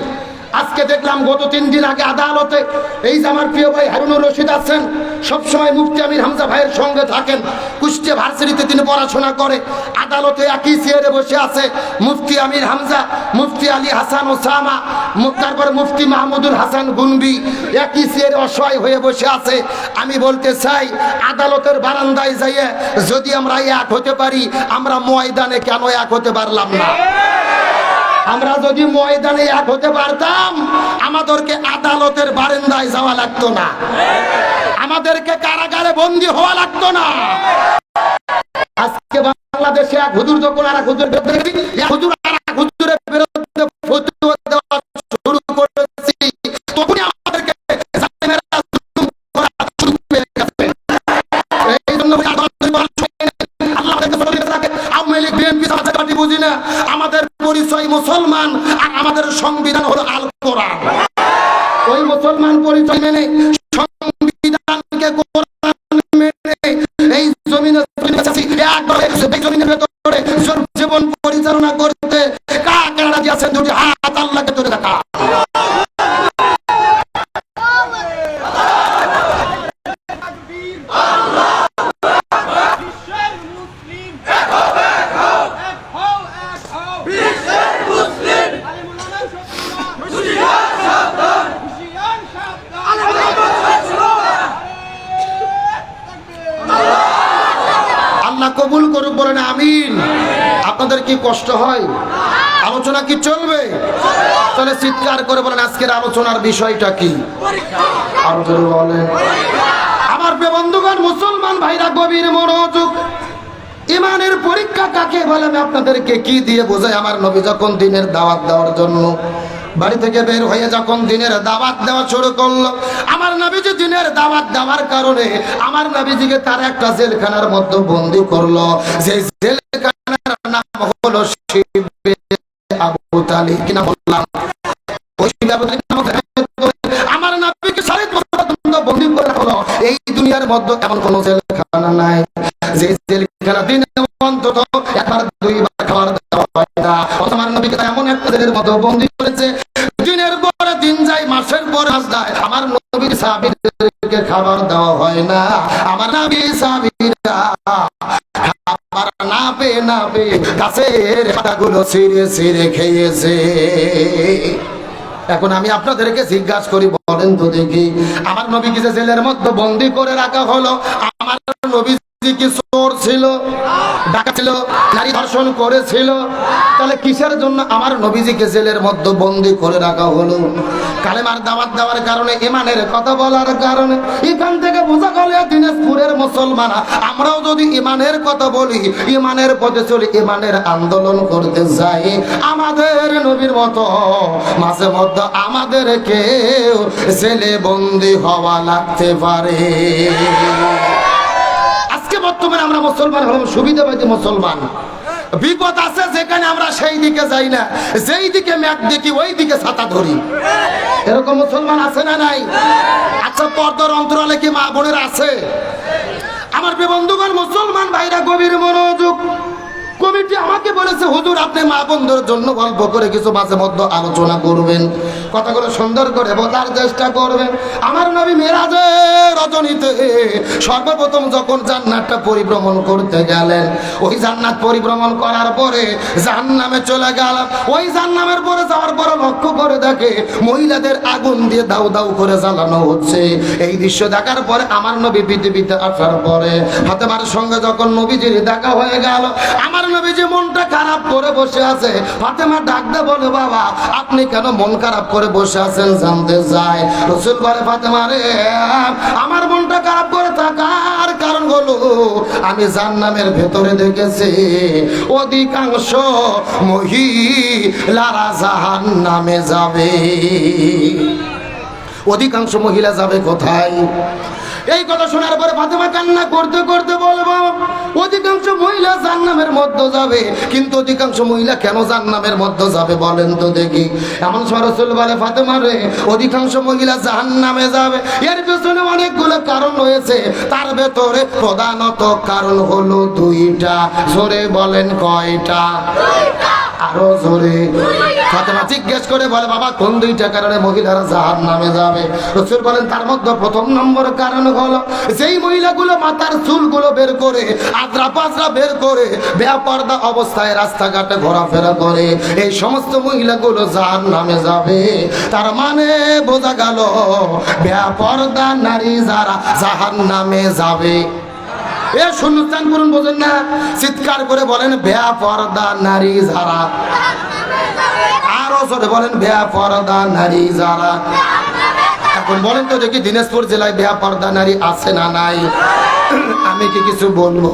আজকে দেখলাম গত 3 দিন আগে আদালতে, এই যে আমার প্রিয় ভাই হারুনুর রশিদ আছেন, সবসময় মুফতি আমির হামজা ভাইয়ের সঙ্গে থাকেন, কুষ্টিয়া ভার্সিটিতে তিনি পড়াশোনা করে। আদালতে একই চেয়ারে বসে আছে মুফতি আমির হামজা, মুফতি আলী হাসান ওসামা, তারপরে মুফতি মাহমুদুল হাসান গুনবি, একই চেয়ারে অসহায় হয়ে বসে আছে। আমি বলতে চাই, আদালতের বারান্দায় যাইয়ে যদি আমরা এক হতে পারি, আমরা ময়দানে কেন এক হতে পারলাম না? আমরা যদি ময়দানে এক হতে পারতাম, আমাদেরকে আদালতের বারান্দায় যাওয়া লাগতো না, আমাদেরকে কারাগারে বন্দী হওয়া লাগতো না। আজকে বাংলাদেশে এক হুজুর যখন আর এক হুজুর হুজুরের বিরুদ্ধে ফতোয়া দেওয়া শুরু করেছি, তখনই আমাদেরকে এই জন্য বুঝি না, আমাদের পরিচয় মুসলমান আর আমাদের সংবিধান হলো আল কোরআন। ওই মুসলমান পরিচয় মেনে, সংবিধানকে কোরআন মেনে এই জমিনের ভেতরে জীবন পরিচালনা করতে কারা রাজি আছেন? দুটি হাত আল্লাহকে ধরে রাখা। কবুল করুক, বলেন আমিন। আপনাদের কি কষ্ট হয়? আলোচনা কি চলবে? তাহলে চিৎকার করে বলেন আজকের আলোচনার বিষয়টা কি? আরো জোরে বলেন। আমার প্রিয় বন্ধুগণ, মুসলমান ভাইরা গভীর মনোযোগ। ইমানের পরীক্ষা কাকে বলে আমি আপনাদেরকে কি দিয়ে বোঝাই? আমার নবী যখন দিনের দাওয়াত দেওয়ার জন্য বাড়ি থেকে বের হয়ে যখন দিনের দাওয়াত দেওয়া শুরু করলো, আমার নবীজি দিনের দাওয়াত দেওয়ার কারণে আমার নবীজিকে তার একটা জেলখানার মধ্যে বন্দী করলো। যে জেলখানার নাম হলো শিবে আবু তালিব। কিনা বললাম? ওই শিবে আবু তালিব নামক আমার নবীকে 7 বছর পর্যন্ত বন্দী করে হলো। এই দুনিয়ার মধ্যে এমন কোন জেলখানা নাই যে জেলখানা দিনে অন্তত একবার 2বার খাবার দেওয়া হয় না। আমার নবীকে এমন একটা জেলের মধ্যে বন্দী করেছে, দিনের পরে দিন যায়, মাসের পর মাস যায়, আমার নবীর সাহাবীদেরকে খাবার দেওয়া হয় না। আমার নবীর সাহাবীরা খাবার না পেয়ে গাছের পাতাগুলো ছিঁড়ে ছিঁড়ে খেয়েছে। এখন আমি আপনাদেরকে জিজ্ঞাসা করি, বলেন তো দেখি, আমার নবীকে যে জেলের মধ্যে বন্দী করে রাখা হলো, আমার নবী কি চোর ছিল, ডাকাত ছিল, নারী ধর্ষণ করেছিল? তাহলে কিসের জন্য আমার নবীজিকে জেলের মধ্যে বন্দী করে রাখা হলো? কালেমার দাওয়াত দেওয়ার কারণে, ইমানের কথা বলার কারণে। এখান থেকে বোঝা গেল দিনাজপুরের মুসলমান আমরাও যদি ইমানের কথা বলি, ইমানের পথে চলি, ইমানের আন্দোলন করতে যাই, আমাদের নবীর মতো মাঝে মধ্যে আমাদেরকে জেলে বন্দী হওয়া লাগতে পারে। বর্তমানে আমরা মুসলমান হলাম সুবিধাবাদী মুসলমান। বিপদ আছে যেখানে আমরা সেই দিকে যাই না, যেই দিকে ম্যাপ দেখি ওই দিকে ছাতা ধরি। এরকম মুসলমান আছে না নাই? আচ্ছা, পর্দার অন্তরালে কি মা বোনের আছে? আমার বন্ধুগণ, মুসলমান ভাইরা গভীর মনোযোগ। কমিটি আমাকে বলেছে, হুজুর আপনি মা বন্ধুর জন্য গল্প করে কিছু মাঝে মধ্যে আলোচনা করবেন, কথাগুলো সুন্দর করে বলার চেষ্টা করবেন। আমার নবী মেরাজের রজনীতে সর্বপ্রথম যখন জান্নাতটা পরিভ্রমণ করতে গেলেন, ওই জান্নাত পরিভ্রমণ করার পরে জাহান্নামে চলে গেল। ওই জাহান্নামের পরে যাওয়ার পরে লক্ষ্য করে দেখে মহিলাদের আগুন দিয়ে দাউ দাউ করে জ্বালানো হচ্ছে। এই দৃশ্য দেখার পরে আমার নবী পৃথিবীতে আসার পরে ফাতেমার সঙ্গে যখন নবীজির দেখা হয়ে গেল, আমার নবীজি মনটা খারাপ করে বসে আছে। ফাতেমা ডাকতে বলে, বাবা আপনি কেন মন খারাপ করে বসে আছেন জানতে চাই। রাসূল বলে, ফাতেমা রে, আমার মনটা খারাপ করে থাকার কারণ হলো আমি জাহান্নামের ভেতরে দেখেছি অধিকাংশ মহিলারা জাহান্নামে যাবে। অধিকাংশ মহিলা যাবে কোথায়? এই কথা শোনার পরে ফাতেমা কান্না করতে করতে বলে, বাবা অধিকাংশ মহিলা জাহান্নামের মধ্যে যাবে, কিন্তু অধিকাংশ মহিলা কেন জাহান্নামের মধ্যে যাবে বলেন তো দেখি। এমন সময় রাসূল বলে, ফাতেমা রে, অধিকাংশ মহিলা জাহান্নামে যাবে, এর পেছনে অনেকগুলো কারণ রয়েছে, তার ভেতরে প্রধানত কারণ হলো দুইটা। জোরে বলেন কয়টা? আরো জোরে। ফাতেমা জিজ্ঞেস করে বলে, বাবা কোন দুইটা কারণে মহিলারা জাহান্নামে যাবে? রাসূল বলেন, তার মধ্যে প্রথম নম্বর কারণ হলো যেই মহিলাগুলো মাথার চুলগুলো বের করে, আদ্রা পাজরা বের করে বেপরদা অবস্থায় রাস্তাঘাটে ঘোরাফেরা করে, এই সমস্ত মহিলাগুলো জাহান্নামে যাবে। তার মানে বোঝা গেল বেপরদা নারী যারা জাহান্নামে যাবে। এ শূন্যস্থান পূরণ বোঝেন না? চিৎকার করে বলেন, বেপরদা নারী যারা। আরো জোরে বলেন, বেপরদা নারী যারা। এখন বলেন তো দেখি, দিনাজপুর জেলায় বেপরদা নারী আছে না নাই? আমি কি কিছু বলবো?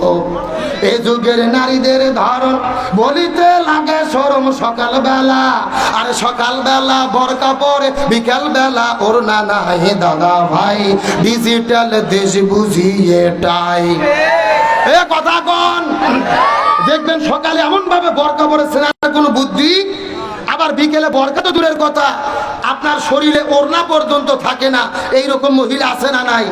এই যুগের নারীদের ধারণ বলিতে লাগে শরম সকালবেলা, আর সকালবেলা বোরকা পরে, বিকাল বেলা ওড়না নাই। দাদা ভাই, ডিজিটাল দেশ বুঝি এটাই। এ কথা কোন? দেখবেন সকালে এমন ভাবে বোরকা পরেছে না কোনো বুদ্ধি, আবার বিকেলে বোরকা তো দূরের কথা, আপনার শরীরে ওড়না পর্যন্ত থাকে না। এইরকম মহিলা আছে না নাই?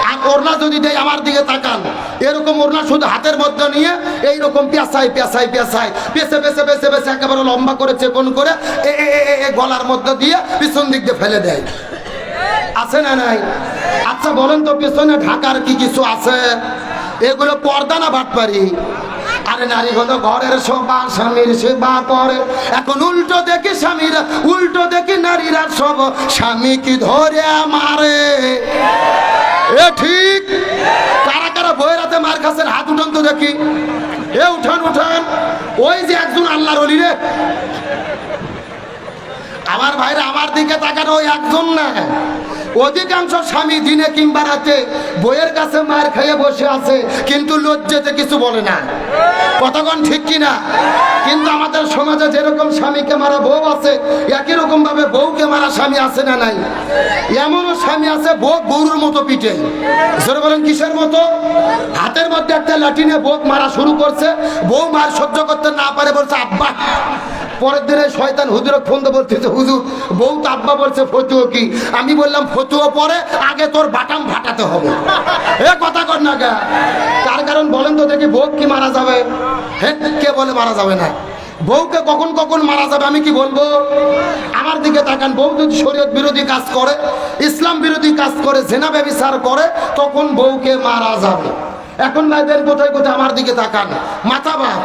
আর ওড়না যদি দেয়, আমার দিকে তাকান, এরকম ওড়না শুধু হাতের মধ্যে নিয়ে এইরকম পেঁচাই পেঁচাই পেঁচাই পেঁচে পেঁচে পেঁচে পেঁচে একেবারে লম্বা করে চেপন করে গলার মধ্যে দিয়ে পিছন দিক দিয়ে ফেলে দেয়। আছে না নাই? আচ্ছা বলেন তো, পেছনে ঢাকার কি কিছু আছে? এগুলো পর্দা না বাটপারি? আরে নারী হলো ঘরের শোভা, স্বামীর সেবা করে। এখন উল্টো দেখি স্বামীরা, উল্টো দেখি নারীরা সব স্বামী কি ধরে মারে। এ ঠিক? কারা কারা বইয়ের হাতে মার খাচ্ছেন হাত উঠান তো দেখি। এ উঠান উঠান। ওই যে একজন আল্লাহর ওলি রে, আমার ভাইরা আমার দিকে তাকান, ওই একজন না, অধিকাংশ স্বামী দিনে কিংবা রাতে বইয়ের কাছে মার খেয়ে বসে আছে, কিন্তু লজ্জাতে কিছু বলে না। কতক্ষণ ঠিক কিনা? কিন্তু আমাদের সমাজে যেরকম স্বামীকে মারা বউ আছে, একই রকম ভাবে বউকে মারা স্বামী আছে না নাই? এমনও স্বামী আছে বউ গরুর মতো পিটে। জোরে বলেন কিসের মতো? হাতের মধ্যে একটা লাঠি নিয়ে বউ মারা শুরু করছে, বউ মার সহ্য করতে না পারে বলছে আব্বা। পরের দিনে শয়তান হুজুরকে ফোন দিয়ে বলতেছে, হুজুর বউ তো আব্বা বলছে ফতুয়া কি? আমি বললাম ফতুয়া পরে, আগে তোর বাটাম ফাটাতে হবে। এ কথা কর না গা। তার কারণ বলেন তো দেখি, বউ কি মারা যাবে? হ্যাঁ, কে বলে মারা যাবে না? বউকে কখন কখন মারা যাবে আমি কি বলবো? আমার দিকে তাকান, বউ যদি শরীয়ত বিরোধী কাজ করে, ইসলাম বিরোধী কাজ করে, জেনা ব্যভিচার করে, তখন বউকে মারা যাবে। এখন ভাইদের কোথায় কোথায় আমার দিকে তাকান, মাথা বাপ,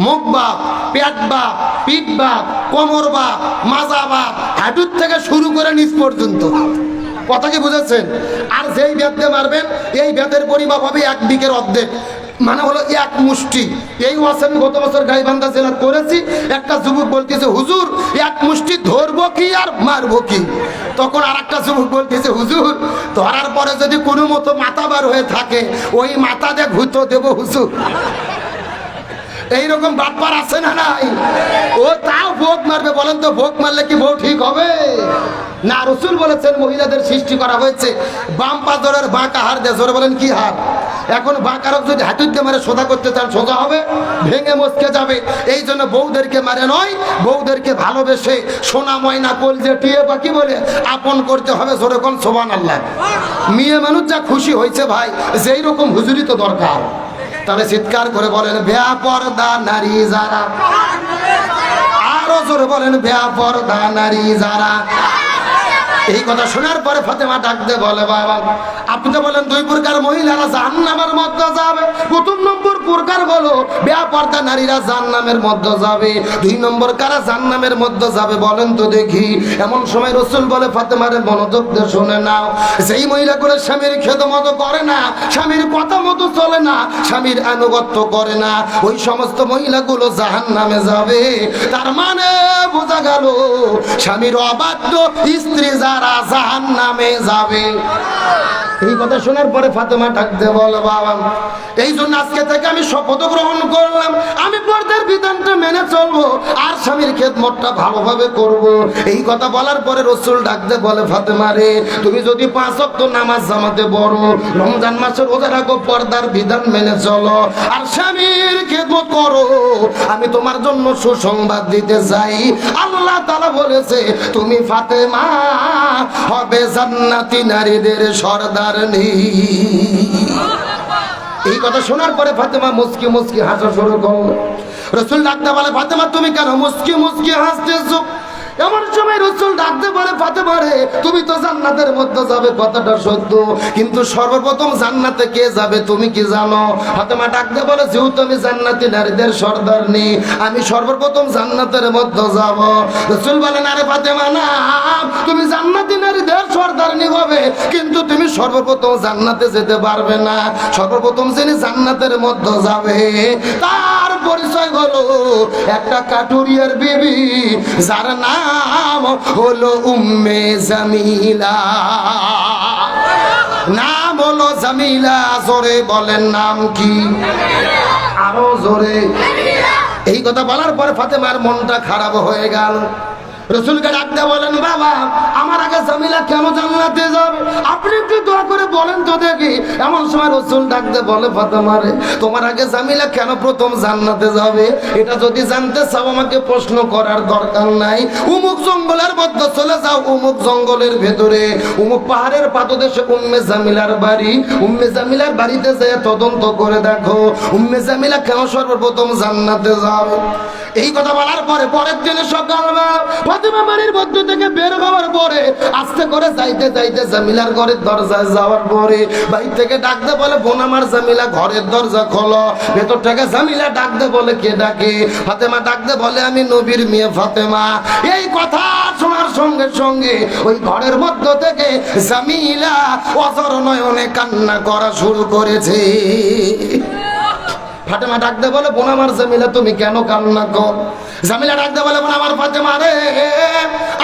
মুখ বাপ, পেট বাপ, পিঠ বাপ, কোমর বাপ, মাজা বাপ, হাঁটুর থেকে শুরু করে নিচ পর্যন্ত। কথা কি বুঝেছেন? আর যেই ব্যাধে মারবেন, এই ব্যাধের পরিমাপ হবে 1 বিঘের অর্ধেক, মানে হলো 1 মুষ্টি। এই ওয়াজ আমি গত বছর গাইবান্ধা জেলা করেছি। একটা যুবক বলতেছে, হুজুর 1 মুষ্টি ধরবো কি আর মারবো কি? তখন আর একটা যুবক বলতেছে, হুজুর ধরার পরে যদি কোনো মতো মাথা বার হয়ে থাকে, ওই মাথা দিয়ে ঘুতো দেবো হুজুর। এইরকম বাটপার আছে না নাই? ও তাও ভোগ মারবে। বলেন তো, ভোগ মারলে কি বউ ঠিক হবে না? রাসূল বলেছেন মহিলাদের সৃষ্টি করা হয়েছে বাম পাজরের বাঁকা হার দিয়ে। জোরে বলেন কি হার? এখন বাঁকার যদি হাতুর দিয়ে মারে সোজা করতে চান, সোজা হবে? ভেঙে মস্কে যাবে। এই জন্য বউদেরকে মারে নয়, বউদেরকে ভালোবেসে সোনা ময়না কলজে টিয়ে পাখি বলে আপন করতে হবে। জোরে কোন সুবহানাল্লাহ। মেয়ে মানুষ যা খুশি হয়েছে ভাই, যেই রকম হুজুরি তো দরকার। তাহলে চিৎকার করে বলেন, বেপরদা নারী যারা। আরো জোরে বলেন, বেপরদা নারী যারা। এই কথা শোনার পরে ফাতেমা ডাকতে বলে, বাবা আপনি তো বলেন 2 প্রকার মহিলারা জাহান্নামের মধ্যে যাবে। প্রথম নম্বর প্রকার হলো বেপরদা নারীরা জাহান্নামের মধ্যে যাবে। 2 নম্বর কারা জাহান্নামের মধ্যে যাবে বলেন তো দেখি। এমন সময় রাসূল বলে, ফাতেমারে মনোযোগ দিয়ে শুনে নাও, যেই মহিলাগুলো স্বামীর খেদমত করে না, স্বামীর কথা মতো চলে না, স্বামীর আনুগত্য করে না, ওই সমস্ত মহিলাগুলো জাহান্নামে যাবে। তার মানে বোঝা গেল স্বামীর অবাধ্য স্ত্রী যারা জাহান্নামে যাবে। এই কথা শোনার পরে ফাতেমা ডাকতে বলে, বাবা এই জন্য আজকে থেকে আমি শপথ গ্রহণ করলাম, আমি পর্দার বিধানটা মেনে চলবো, আর স্বামীর খেদমতটা ভালোভাবে করব। এই কথা বলার পরে রসুল ডাকতে বলে, ফাতেমা রে, তুমি যদি 5 ওয়াক্ত নামাজ জামাতে পড়ো, রমজান মাসের রোজা রাখো, পর্দার বিধান মেনে চলো, আর স্বামীর খেদমত করো, আমি তোমার জন্য সুসংবাদ দিতে চাই। আল্লাহ তাআলা বলেছে, তুমি ফাতেমা হবে জান্নাতি নারীদের সর্দারনী। এই কথা শোনার পরে ফাতেমা মুস্কি মুস্কি হাসা শুরু করলো। রসুল ডাকতে বলে, ফাতেমা তুমি কেন মুস্কি মুস্কি হাসতেছো? এমন সময় রসুল ডাকতে বলে, ফাতেমা রে, তুমি তো জান্নাতের মধ্যে যাবে, কথাটা সত্য, কিন্তু সর্বপ্রথম জান্নাতে কে যাবে তুমি কি জানো? ফাতেমা ডাকতে বলে, যেহেতু আমি জান্নাতি নারীদের সর্দারনী, আমি সর্বপ্রথম জান্নাতের মধ্যে যাব। রসুল বলেন, আরে ফাতেমা না, তুমি জান্নাতি নারীদের সর্দারনী হবে, কিন্তু তুমি সর্বপ্রথম জান্নাতে যেতে পারবে না। সর্বপ্রথম যিনি জান্নাতের মধ্যে যাবে তার পরিচয় হলো একটা কাঠুরিয়ার বিবি, যার নাম হলো উম্মে জামিলা। নাম হলো জামিলা। জোরে বলেন, নাম কি? আরো জোরে। এই কথা বলার পরে ফাতেমার মনটা খারাপ হয়ে গেল। রসুলকে ডাকতে বলেন, বাবা, আমার আগে জামিলা কেন জান্নাতে যাবে? আপনি একটু দোয়া করে বলেন তো দেখি। এমন সময় রসুল ডাকতে বলে, ফাতেমা রে, তোমার আগে জামিলা কেন প্রথম জান্নাতে যাবে? এটা যদি জানতে চাও আমাকে প্রশ্ন করার দরকার নাই। উমুক জঙ্গলের মধ্যে চলে যাও, উমুক জঙ্গলের ভেতরে উমুক পাহাড়ের পাদদেশে উম্মে জামিলার বাড়ি। উম্মে জামিলার বাড়িতে যেয়ে তদন্ত করে দেখো উম্মে জামিলা কেন সর্বপ্রথম জান্নাতে যাবে। এই কথা বলার পরে পরের দিনে সকালবেলা ফাতেমা বাড়ির মধ্য থেকে বের হওয়ার পরে আস্তে করে যাইতে যাইতে জামিলার ঘরের দরজায় যাওয়ার পরে বাইরে থেকে ডাকতে বলে, বোন আমার জামিলা, ঘরের দরজা খোলো। ভেতর থেকে জামিলা ডাকতে বলে, কে ডাকে? ফাতেমা ডাকতে বলে, আমি নবীর মেয়ে ফাতেমা। এই কথা শোনার সঙ্গে সঙ্গে ওই ঘরের মধ্য থেকে জামিলা অজর নয়নে কান্না করা শুরু করেছে। ফাতেমা ডাকতে বলে, বোন আমার জামিলা, তুমি কেন কান্না কর? জামিলা ডাকতে বলে, বোন আমার ফাতেমা রে,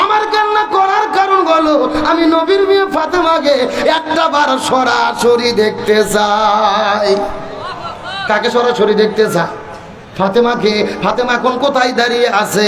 আমার কান্না করার কারণ হলো আমি নবীর মেয়ে ফাতেমাকে একটা বার সরাসরি দেখতে চাই। কাকে সরাসরি দেখতে চাই? ফাতেমাকে। ফাতেমা এখন কোথায় দাঁড়িয়ে আছে?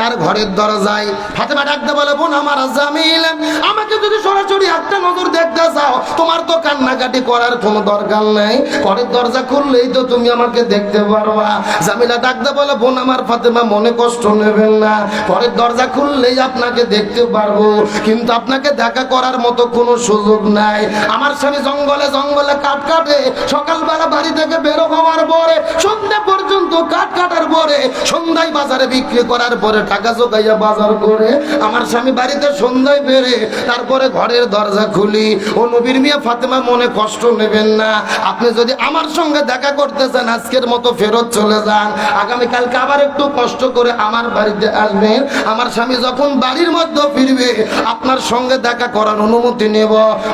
তার ঘরের দরজায়। ফাতেমা ডাকতে বলে, বোন আমার জামিল, আমাকে যদি সরাসরি একটা নজর দেখতে চাও, তোমার তো কান্নাকাটি করার কোনো দরকার নেই, ঘরের দরজা খুললেই তো তুমি আমাকে দেখতে পারবা। জামিলা ডাকতে বলে, বোন আমার ফাতেমা, মনে কষ্ট নেবেন না, ঘরের দরজা খুললেই আপনাকে দেখতে পারবো, কিন্তু আপনাকে দেখা করার মতো কোনো সুযোগ নাই। আমার স্বামী জঙ্গলে জঙ্গলে কাঠ কাটে, সকালবেলা বাড়ি থেকে বেরো হওয়ার পরে সন্ধ্যা পর্যন্ত কাঠ কাটার পরে সন্ধ্যায় বাজারে বিক্রি করার পরে টাকা জোগাইয়া বাজার করে আমার স্বামী বাড়িতে সন্ধ্যায় বেরে তারপরে ঘরের দরজা খুলি। ও নবীর মেয়ে ফাতেমা, মনে কষ্ট নেবেন না, আপনি যদি আমার সঙ্গে দেখা করতে চান আজকের মতো ফেরত চলে যান, আগামীকালকে আবার একটু কষ্ট করে আমার বাড়িতে আসবেন। আমার স্বামী যখন বাড়ির মধ্যে ফিরবে আপনার সঙ্গে দেখা করার অনুমতি নেব।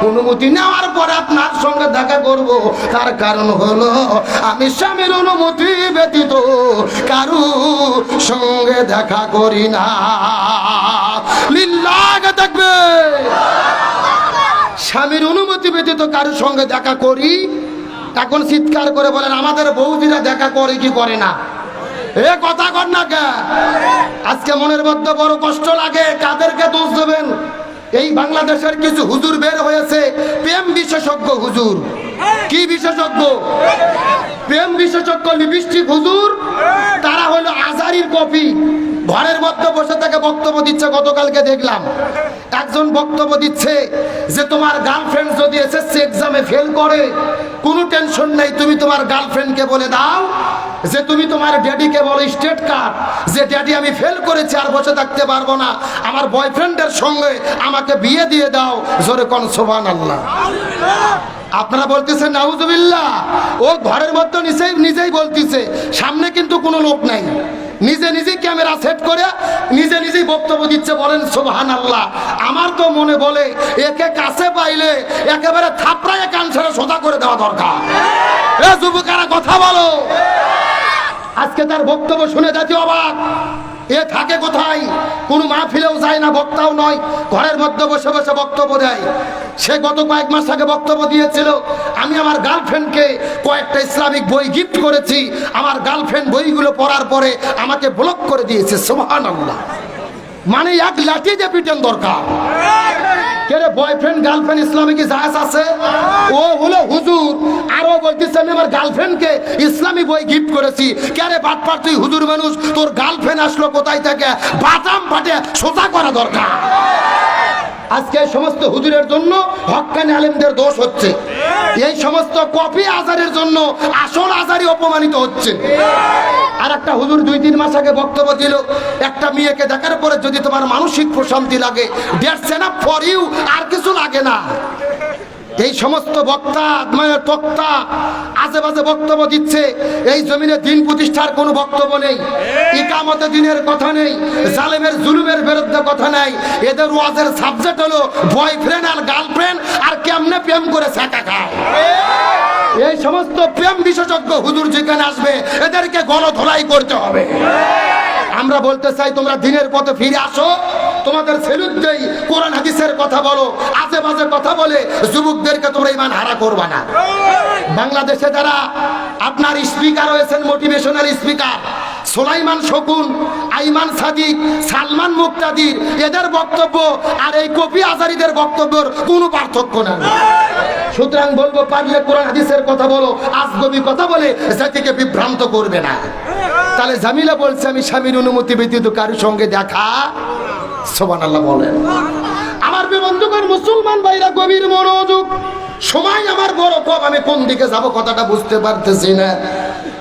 অনুমতি নেওয়ার পরে আপনার সঙ্গে দেখা করব। তার কারণ হলো আমি স্বামীর অনুমতি ব্যতীত কারু সঙ্গে দেখা করি না। লিল্লাহ থাকবে। স্বামীর অনুমতি ব্যতীত কারোর সঙ্গে দেখা করি। এখন চিৎকার করে বলেন, আমাদের বৌদিরা দেখা করে কি করে না? এ কথা কর না কে? আজকে মনের মধ্যে বড় কষ্ট লাগে। কাদেরকে দোষ দেবেন? এই বাংলাদেশের কিছু হুজুর বের হয়েছে, প্রেম বিশেষজ্ঞ হুজুর। কি বিশেষজ্ঞ? প্রেম বিশেষজ্ঞ, লিপস্টিক হুজুর। তারা হলো আজারির কপি। ঘরের মধ্যে বসে থেকে বক্তব্য দিচ্ছে। গতকালকে দেখলাম একজন বক্তব্য দিচ্ছে যে তোমার গার্লফ্রেন্ড যদি এসএসসি এক্সামে ফেল করে কোনো টেনশন নেই, তুমি তোমার গার্লফ্রেন্ডকে বলে দাও যে তুমি তোমার ড্যাডিকে বলো স্টেট কার্ড যে ড্যাডি আমি ফেল করেছি, আর বসে থাকতে পারবো না, আমার বয়ফ্রেন্ডের সঙ্গে আমাকে বিয়ে দিয়ে দাও। জোরে কোন সুবহানাল্লাহ। আপনারা বলতেছেন নাউজুবিল্লাহ। ও ঘরের মধ্যে নিজেই বলতেছে, সামনে কিন্তু কোনো লোক নাই, নিজে নিজেই ক্যামেরা সেট করে নিজে নিজেই বক্তব্য দিচ্ছে। বলেন সুবহানাল্লাহ। আমার তো মনে বলে একে কাছে পাইলে একেবারে থাপড়ায় কান ছেড়ে সোজা করে দেওয়া দরকার। এ যুবকেরা কথা বলো। আজকে তার বক্তব্য শুনে জাতি অবাক। এ থাকে কোথায়? কোনো মাহফিলেও যায় না, বক্তাও নয়, ঘরের মধ্যে বসে বসে বক্তব্য দেয়। সে গত কয়েক মাস আগে বক্তব্য দিয়েছিল, আমি আমার গার্লফ্রেন্ডকে কয়েকটা ইসলামিক বই গিফট করেছি, আমার গার্লফ্রেন্ড বইগুলো পড়ার পরে আমাকে ব্লক করে দিয়েছে। সুবহানাল্লাহ। মানে এক লাঠি যে পিটেন দরকার। কেরে বয়ফ্রেন্ড গার্লফ্রেন্ড ইসলামিক জায়েজ আছে? ও হলো হুজুর, আর ও বলতেছে আমি আমার গার্লফ্রেন্ডকে ইসলামী বই গিফট করেছি। কেরে বাটপার, তুই হুজুর মানুষ, তোর গার্লফ্রেন্ড আসলো কোথায় থেকে? বাটাম ফাটে সোজা করা দরকার। আজকে এই সমস্ত হুজুরের জন্য হক্কানি আলেমদের দোষ হচ্ছে, এই সমস্ত কপি আজারের জন্য আসল আজারি অপমানিত হচ্ছে। আর একটা হুজুর 2-3 মাস আগে বক্তব্য দিল, একটা মেয়েকে দেখার পরে যদি তোমার মানসিক প্রশান্তি লাগে, দ্যাটস এনাফ ফর ইউ, আর কিছু লাগে না। এই সমস্ত বক্তা মানে তক্তা আজে বাজে বক্তব্য দিচ্ছে। এই জমিনে দিন প্রতিষ্ঠার কোনো বক্তব্য নেই, ইকামতে দিনের কথা নেই, জালেমের জুলুমের বিরুদ্ধে কথা নেই। এদের ওয়াজের সাবজেক্ট হলো বয়ফ্রেন্ড আর গার্লফ্রেন্ড আর কেমনে প্রেম করে ছাকা খায়। এই সমস্ত প্রেম বিশেষজ্ঞ হুজুর যেখানে আসবে এদেরকে গণধোলাই করতে হবে। আমরা বলতে চাই, তোমরা দিনের পথে ফিরে আসো, তোমাদের সেলুট দেই, কোরআন হাদিসের কথা বলো, আজে বাজে কথা বলে যুবকদেরকে তোমরা ঈমান হারা করবা না। বাংলাদেশে যারা আপনার স্পিকার হয়েছেন, মোটিভেশনাল স্পিকার, সোলাইমান শকুন, আইমান সাদিক, সালমান মুক্তাদির, এদের বক্তব্য আর এই কপি আজারিদের বক্তব্যের কোনো পার্থক্য নেই। সুতরাং বলবো, পারলে কোরআন হাদিসের কথা বলো, আজগবি কথা বলে জাতিকে বিভ্রান্ত করবে না। তাহলে জামিলা বলছে আমি স্বামীর অনুমতি ব্যতীত কারোর সঙ্গে দেখা। সুবহানাল্লাহ বলেন। আমার বন্ধুগণ, মুসলমান ভাইরা, গভীর মনোযোগ। সময় আমার বড় কম, আমি কোন দিকে যাব কথাটা বুঝতে পারতেছি না।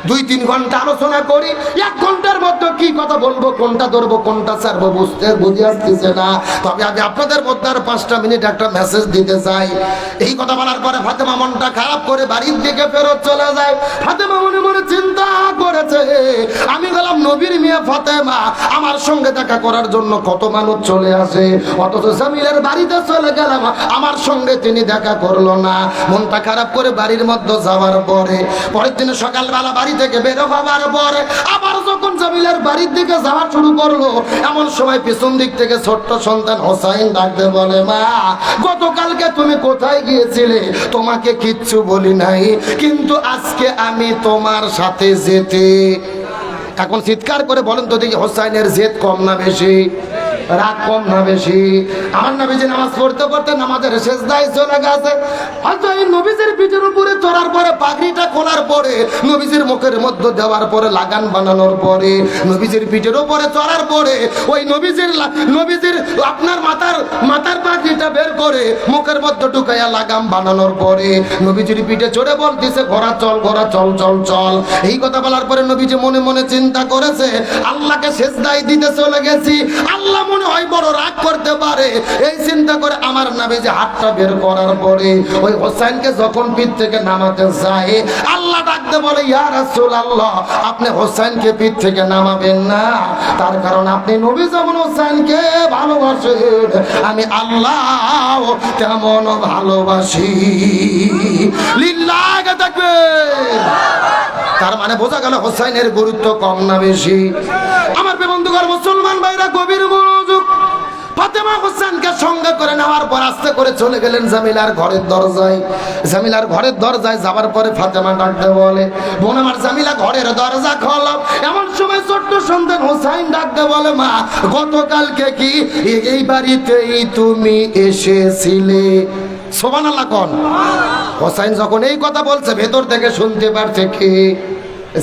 2-3 ঘন্টা আলোচনা করি, 1 ঘন্টার মধ্যে কি কথা বলবো, কোনটা ধরবো কোনটা ছাড়বো বুঝে আসতেছে না। তবে আমি আপনাদের মধ্যে আর 5টা মিনিট একটা মেসেজ দিতে চাই। এই কথা বলার পরে ফাতেমা মনটা খারাপ করে বাড়ির দিকে ফেরত চলে যায়। ফাতেমা মনে মনে চিন্তা করেছে, আমি গেলাম নবীর মেয়ে ফাতেমা, আমার সঙ্গে দেখা করার জন্য কত মানুষ চলে আসে, অথচ জামিলের বাড়িতে চলে গেলাম, আমার সঙ্গে তিনি দেখা করলো না। মনটা খারাপ করে বাড়ির মধ্যে যাওয়ার পরে পরের দিন সকালবেলা বাড়ি থেকে বের হবার পরে আবার যখন জামিলের বাড়ির দিকে যাওয়া শুরু করলো, এমন সময় পিছন দিক থেকে ছোট্ট সন্তান হোসাইন ডাকতে বলে, মা গতকালকে তুমি কোথায় গিয়েছিলে? তোমাকে কিচ্ছু বলি নাই, কিন্তু আজকে আমি তোমার সাথে যেতে। এখন চিৎকার করে বলেন তো দেখি, হোসাইনের জেদ কম না বেশি? রাগ কম না বেশি? আমার নবীজি নামাজ পড়তে পড়তে নামাজের সেজদায় চলে গেছে। হয়তো এই নবীজির পিঠের উপরে চড়ার পরে, পাগড়িটা খোলার পরে, নবীজির মুখের মধ্যে দেওয়ার পরে, লাগান বানানোর পরে, নবীজির পিঠের উপরে চড়ার পরে ওই নবীজির আপনার মাথার পাগড়িটা বের করে মুখের মধ্যে ঢুকাইয়া লাগাম বানানোর পরে নবীজির পিঠে চড়ে বলতেছে, ঘোড়া চল ঘোড়া চল চল চল। এই কথা বলার পরে নবীজি মনে মনে চিন্তা করেছে, আল্লাহকে সেজদায় দিতে চলে গেছি, আল্লাহ মনে হয় বড় রাগ করতে পারে। এই চিন্তা করে আমার নবীজি হাতটা বের করার পরে ওই হোসেনকে যখন পিঠ থেকে নামাতে যায়, আল্লাহ ডাকতে বলে, ইয়া রাসূলুল্লাহ, আপনি হোসেনকে পিঠ থেকে নামাবেন না, তার কারণ আপনি নবী যেমন হোসেনকে ভালোবাসেন, আমি আল্লাহ তেমন ভালোবাসি। লিল্লাহি তাকবীর। তার মানে বোঝা গেল হোসেনের গুরুত্ব কম না বেশি? আমার বন্ধুগণ, মুসলমান ভাইরা, গভীর মনোযোগ। ফাতেমা হোসেনকে সঙ্গে করে নেওয়ার পর আস্তে করে চলে গেলেন জামিলার ঘরের দরজায়। জামিলার ঘরের দরজায় যাবার পরে ফাতেমা ডাকতে বলে, বোন আমার জামিলা, ঘরের দরজা খোলো। এমন সময় ছোট্ট সন্তান হোসেন ডাকতে বলে, মা গতকালকে কি এই বাড়িতেই তুমি এসেছিলে? সুবহানাল্লাহ কোন? হোসেন যখন এই কথা বলছে, ভেতর থেকে শুনতে পারছে কি?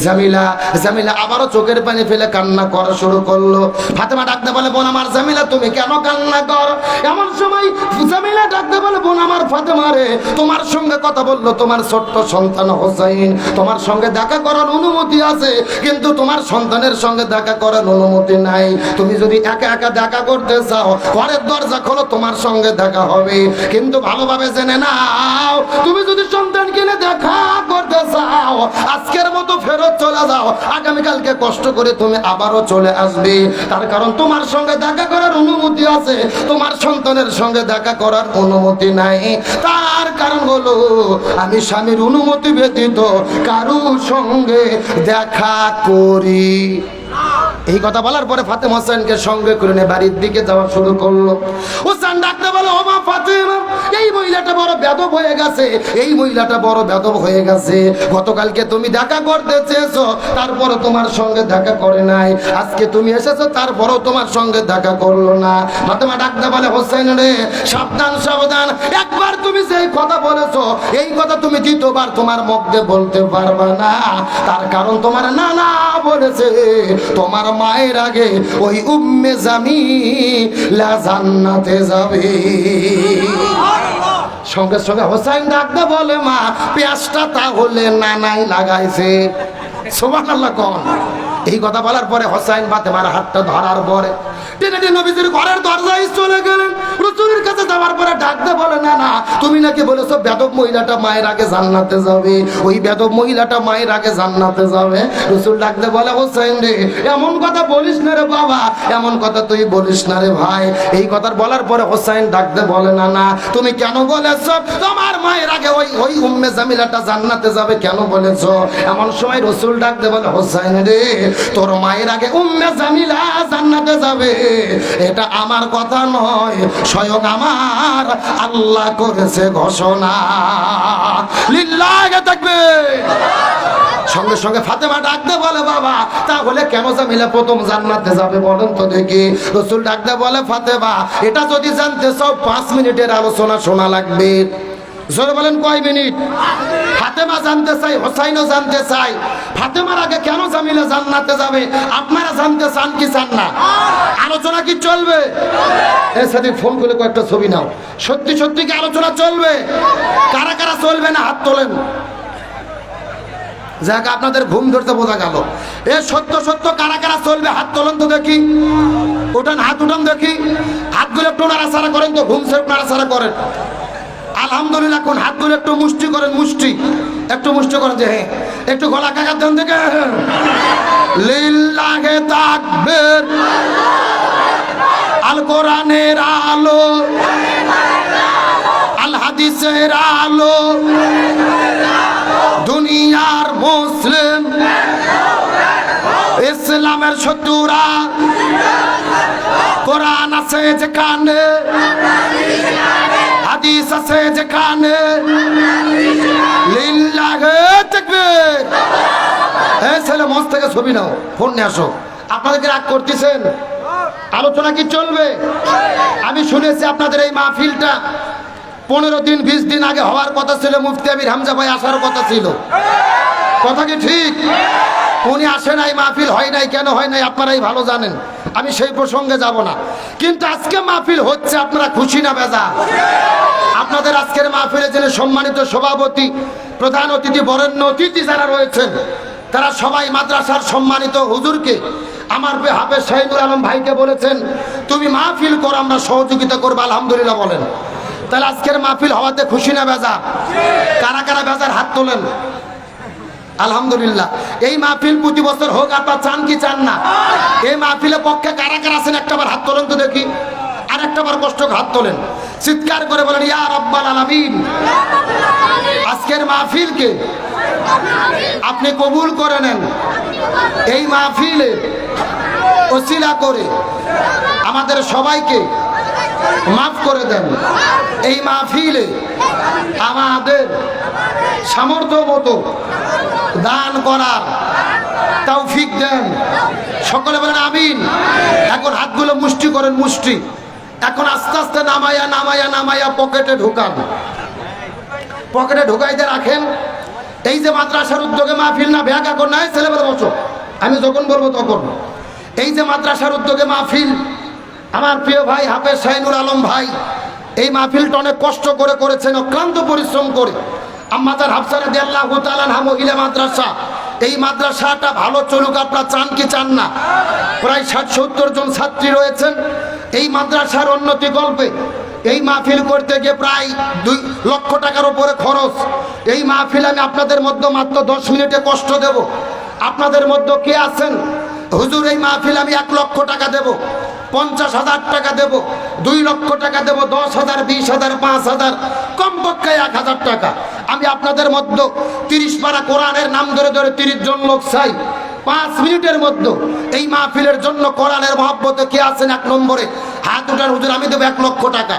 জামিলা। জামিলা আবারও চোখের পানি ফেলে কান্না করা শুরু করলো। ফাতেমা ডাকতে বলে, বোন আমার জামিলা, তুমি কেন কান্না করো? এমন সময় জামিলা ডাকতে বলে, বোন আমার ফাতেমা রে, তোমার সঙ্গে কথা বললো তোমার ছোট্ট সন্তান হোসেন, তোমার সঙ্গে দেখা করার অনুমতি আছে, কিন্তু তোমার সন্তানের সঙ্গে দেখা করার অনুমতি নাই। তুমি যদি একা একা দেখা করতে চাও, ঘরের দরজা খোলো, তোমার সঙ্গে দেখা হবে, কিন্তু ভালোভাবে জেনে নাও, তুমি যদি সন্তান কিনে দেখা করতে চাও, আজকের মতো ফেরত চলে যাও, আগামীকালকে কষ্ট করে তুমি আবারও চলে আসবে। তার কারণ তোমার সঙ্গে দেখা করার অনুমতি আছে, তোমার সন্তানের সঙ্গে দেখা করার অনুমতি নাই। তার কারণ হলো, আমি স্বামীর অনুমতি ব্যতীত কারো সঙ্গে দেখা করি। এই কথা বলার পরে ফাতেমা হোসেনকে সঙ্গে করে নিয়ে বাড়ির দিকে যাওয়া শুরু করলো। হোসেন ডাকতে বলে, ও মা ফাতেমা, এই মহিলাটা বড় বেদব হয়ে গেছে, এই মহিলাটা বড় বেদব হয়ে গেছে। গতকালকে তুমি দেখা করতে চেয়েছো, তারপরও তোমার সঙ্গে দেখা করে নাই। আজকে তুমি এসেছো, তারপরও তোমার সঙ্গে দেখা করলো না। ফাতেমা ডাকতে বলে, হোসেন রে, সাবধান সাবধান, একবার তুমি যেই কথা বলেছো, এই কথা তুমি দ্বিতীয়বার তোমার মুখ দিয়ে বলতে পারবে না। তার কারণ তোমার নানা বলেছে তোমার মায়ের আগে ওই উম্মে জামিলা জান্নাতে যাবে। সঙ্গে সঙ্গে হোসেন ডাকতে বলে, মা পেঁয়াজটা তাহলে নানাই লাগাইছে। সুবহানাল্লাহ কোন। এই কথা বলার পরে হোসেন ফাতেমার হাতটা ধরার পরে টেনে টেনে নবীজির ঘরের দরজায় চলে গেলেন। রাসূলের কাছে যাওয়ার পরে ডাকতে বলে, না না, তুমি নাকি বলেছো বেদব মহিলাটা মায়ের আগে জান্নাতে যাবে, ওই বেদব মহিলাটা মায়ের আগে জান্নাতে যাবে। রাসূল ডাকতে বলে, হোসেন রে, এমন কথা বলিস না রে বাবা, এমন কথা তুই বলিস না রে ভাই। এই কথা বলার পরে হোসেন ডাকতে বলে, না না, তুমি কেন বলেছো তোমার মায়ের আগে ওই উম্মে জামিলাটা জান্নাতে যাবে, কেন বলেছো? এমন সময় রাসূল ডাকতে বলে, হোসেন রে, তোর মায়ের আগে উম্মে জামিলা জান্নাতে যাবে, এটা আমার কথা নয়, স্বয়ং আমার আল্লাহ করেছে ঘোষণা। লিল্লাহি তাকবীর। সঙ্গে সঙ্গে ফাতেমা ডাকতে বলে, বাবা তাহলে কেন জামিলা প্রথম জান্নাতে যাবে বলেন তো দেখি। রাসূল ডাকতে বলে, ফাতেমা, এটা যদি জানতে চাও 5 মিনিটের আলোচনা শোনা লাগবে। জোরে বলেন, কয় মিনিট? ফাতেমা জানতে চাই, হোসাইনও জানতে চাই, ফাতেমার আগে কেন জামিলা জান্নাতে যাবে আপনারা জানতে চান কি চান না? আলোচনা কি চলবে? এর সাথে ফোন করে কয়েকটা ছবি নাও। সত্যি সত্যি কি আলোচনা চলবে? কারা কারা চলবে না হাত তোলেন। যাক, আপনাদের ঘুম ধরতে বোঝা গেল। এ সত্য সত্য কারা কারা চলবে হাত তোলেন তো দেখি। উঠান, হাত উঠান দেখি। হাতগুলো একটু নাড়াচাড়া করেন তো, ঘুম সেরে নাড়াচাড়া করেন। আলহামদুলিল্লাহ। কোন হাতগুলো একটু মুষ্টি করেন, মুষ্টি একটু মুষ্টি করেন যে, হ্যাঁ একটু গলা কাকার দেন থেকে। লিল্লাহি তাকবীর। আল কোরআনের আলো, আল হাদিসের আলো, দুনিয়ার মুসলিম, ইসলামের শত্রুরা, কোরআন আছে যেখানে, হাদিস আছে যেখানে। লিল্লাহি তাকবীর। এই ছেলে মঞ্চ থেকে ছবি নাও, ফোন নিয়ে আসো। আপনাদেরকে রাগ করতেছেন? আলোচনা কি চলবে? আমি শুনেছি আপনাদের এই মাহফিলটা 15 দিন 20 দিন আগে হওয়ার কথা ছিল। মুফতি আমির হামজা ভাই আসার কথা ছিল, কথা কি ঠিক? উনি আসে নাই, মাহফিল হয় নাই। কেন হয় নাই আপনারাই ভালো জানেন, আমি সেই প্রসঙ্গে যাব না। কিন্তু আজকে মাহফিল হচ্ছে, আপনারা খুশি না বেজার? আপনাদের আজকের মাহফিলে যিনি সম্মানিত সভাপতি, প্রধান অতিথি, বরেণ্য অতিথি যারা রয়েছেন, তারা সবাই মাদ্রাসার সম্মানিত হুজুরকে, আমার হাফেজ শাহিদুল আলম ভাইকে বলেছেন, তুমি মাহফিল করো, আমরা সহযোগিতা করবো। আলহামদুলিল্লাহ বলেন। তাহলে আজকের মাহফিল হওয়াতে খুশি না বেজার? কারা কারা বেজার হাত তোলেন। আলহামদুলিল্লাহ। এই মাহফিল প্রতি বছর হোক, আপনারা চান কি চান না? এই মাহফিলের পক্ষে কারা কারা আছেন একটাবার হাত তোলেন তো দেখি। আর একটাবার কষ্ট হাত তোলেন, চিৎকার করে বলেন, ইয়া রাব্বাল আলামিন। আজকের মাহফিলকে আপনি কবুল করে নেন। এই মাহফিলে ওসিলা করে আমাদের সবাইকে মাফ করে দেন। এই মাহফিলে আমাদের সামর্থ্য মতো দান করার তৌফিক দেন। সকলে বলেন আমিন। এখন হাতগুলো মুষ্টি করেন, মুষ্টি। এখন আস্তে আস্তে নামাইয়া নামাইয়া নামাইয়া পকেটে ঢুকান, পকেটে ঢুকাইতে রাখেন। এই যে মাদ্রাসার উদ্যোগে মাহফিল না, ভ্যাগ এখন নাই, ছেলেবেলা বসো, আমি যখন বলবো তখন। এই যে মাদ্রাসার উদ্যোগে মাহফিল, আমার প্রিয় ভাই হাফেজ শাহিনুর আলম ভাই এই মাহফিলটা অনেক কষ্ট করে করেছেন, অক্লান্ত পরিশ্রম করে। আম্মাজান হাফসা রাদিয়াল্লাহু তাআলা আনহা মহিলা মাদ্রাসা, এই মাদ্রাসাটা ভালো চলুক, আপনারা চান কি চান না? প্রায় 60-70 জন ছাত্রী রয়েছেন এই মাদ্রাসার উন্নতি কল্পে। এই মাহফিল করতে গিয়ে প্রায় 2 লক্ষ টাকার উপরে খরচ। এই মাহফিল আমি আপনাদের মধ্যে মাত্র 10 মিনিটে কষ্ট দেব। আপনাদের মধ্যে কে আছেন হুজুর এই মাহফিল আমি 1 লক্ষ টাকা দেব, 50,000 টাকা দেব, 2 লক্ষ টাকা দেব, 10,000, 20,000, 5,000, কমপক্ষে 1,000 টাকা। আমি আপনাদের মধ্যে 30 পারা কোরআনের নাম ধরে ধরে 30 জন লোক চাই। 5 মিনিটের মধ্যে এই মাহফিলের জন্য কোরআনের মহব্বতে কে আছেন 1 নম্বরে হাত উঠান। হুজুর আমি দেবো 1 লক্ষ টাকা,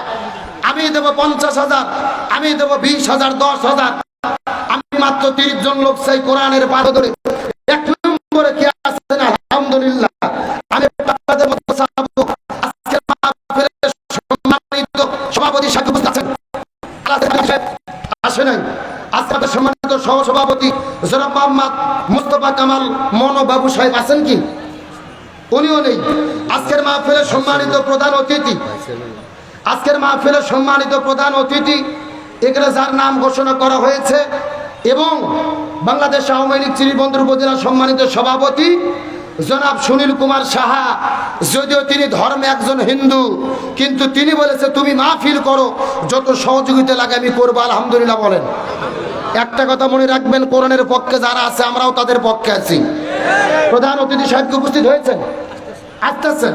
আমি দেবো 50,000, আমি দেবো 20,000, 10,000। আমি মাত্র 30 জন লোক চাই কোরআনের পাঠ ধরে। 1 নম্বরে কে আছেন? আলহামদুলিল্লাহ। আমি আপনাদের মধ্যে চাবো আজকে মাহফিলের সম্মানিত সভাপতি সাহেব উপস্থিত আছেন, আসে নাই। আজকে আমাদের সম্মানিত সহসভাপতি জনাব মোহাম্মদ মুস্তফা কামাল মনো বাবু সাহেব আছেন কি? উনিও নেই। আজকের মাহফিলের সম্মানিত প্রধান অতিথি, আজকের মাহফিলের সম্মানিত প্রধান অতিথি এখানে যার নাম ঘোষণা করা হয়েছে এবং বাংলাদেশ আওয়ামী লীগ চিরিবন্দর উপজেলার সম্মানিত সভাপতি জনাব সুনীল কুমার সাহা, যদিও তিনি ধর্মে একজন হিন্দু, কিন্তু তিনি বলেছে তুমি মাহফিল করো, যত সহযোগিতা লাগে আমি করবো। আলহামদুলিল্লাহ বলেন। একটা কথা মনে রাখবেন, কোরআনের পক্ষে যারা আছে আমরাও তাদের পক্ষে আছি। প্রধান অতিথি সাহেবকে উপস্থিত হয়েছেন, আসতেছেন।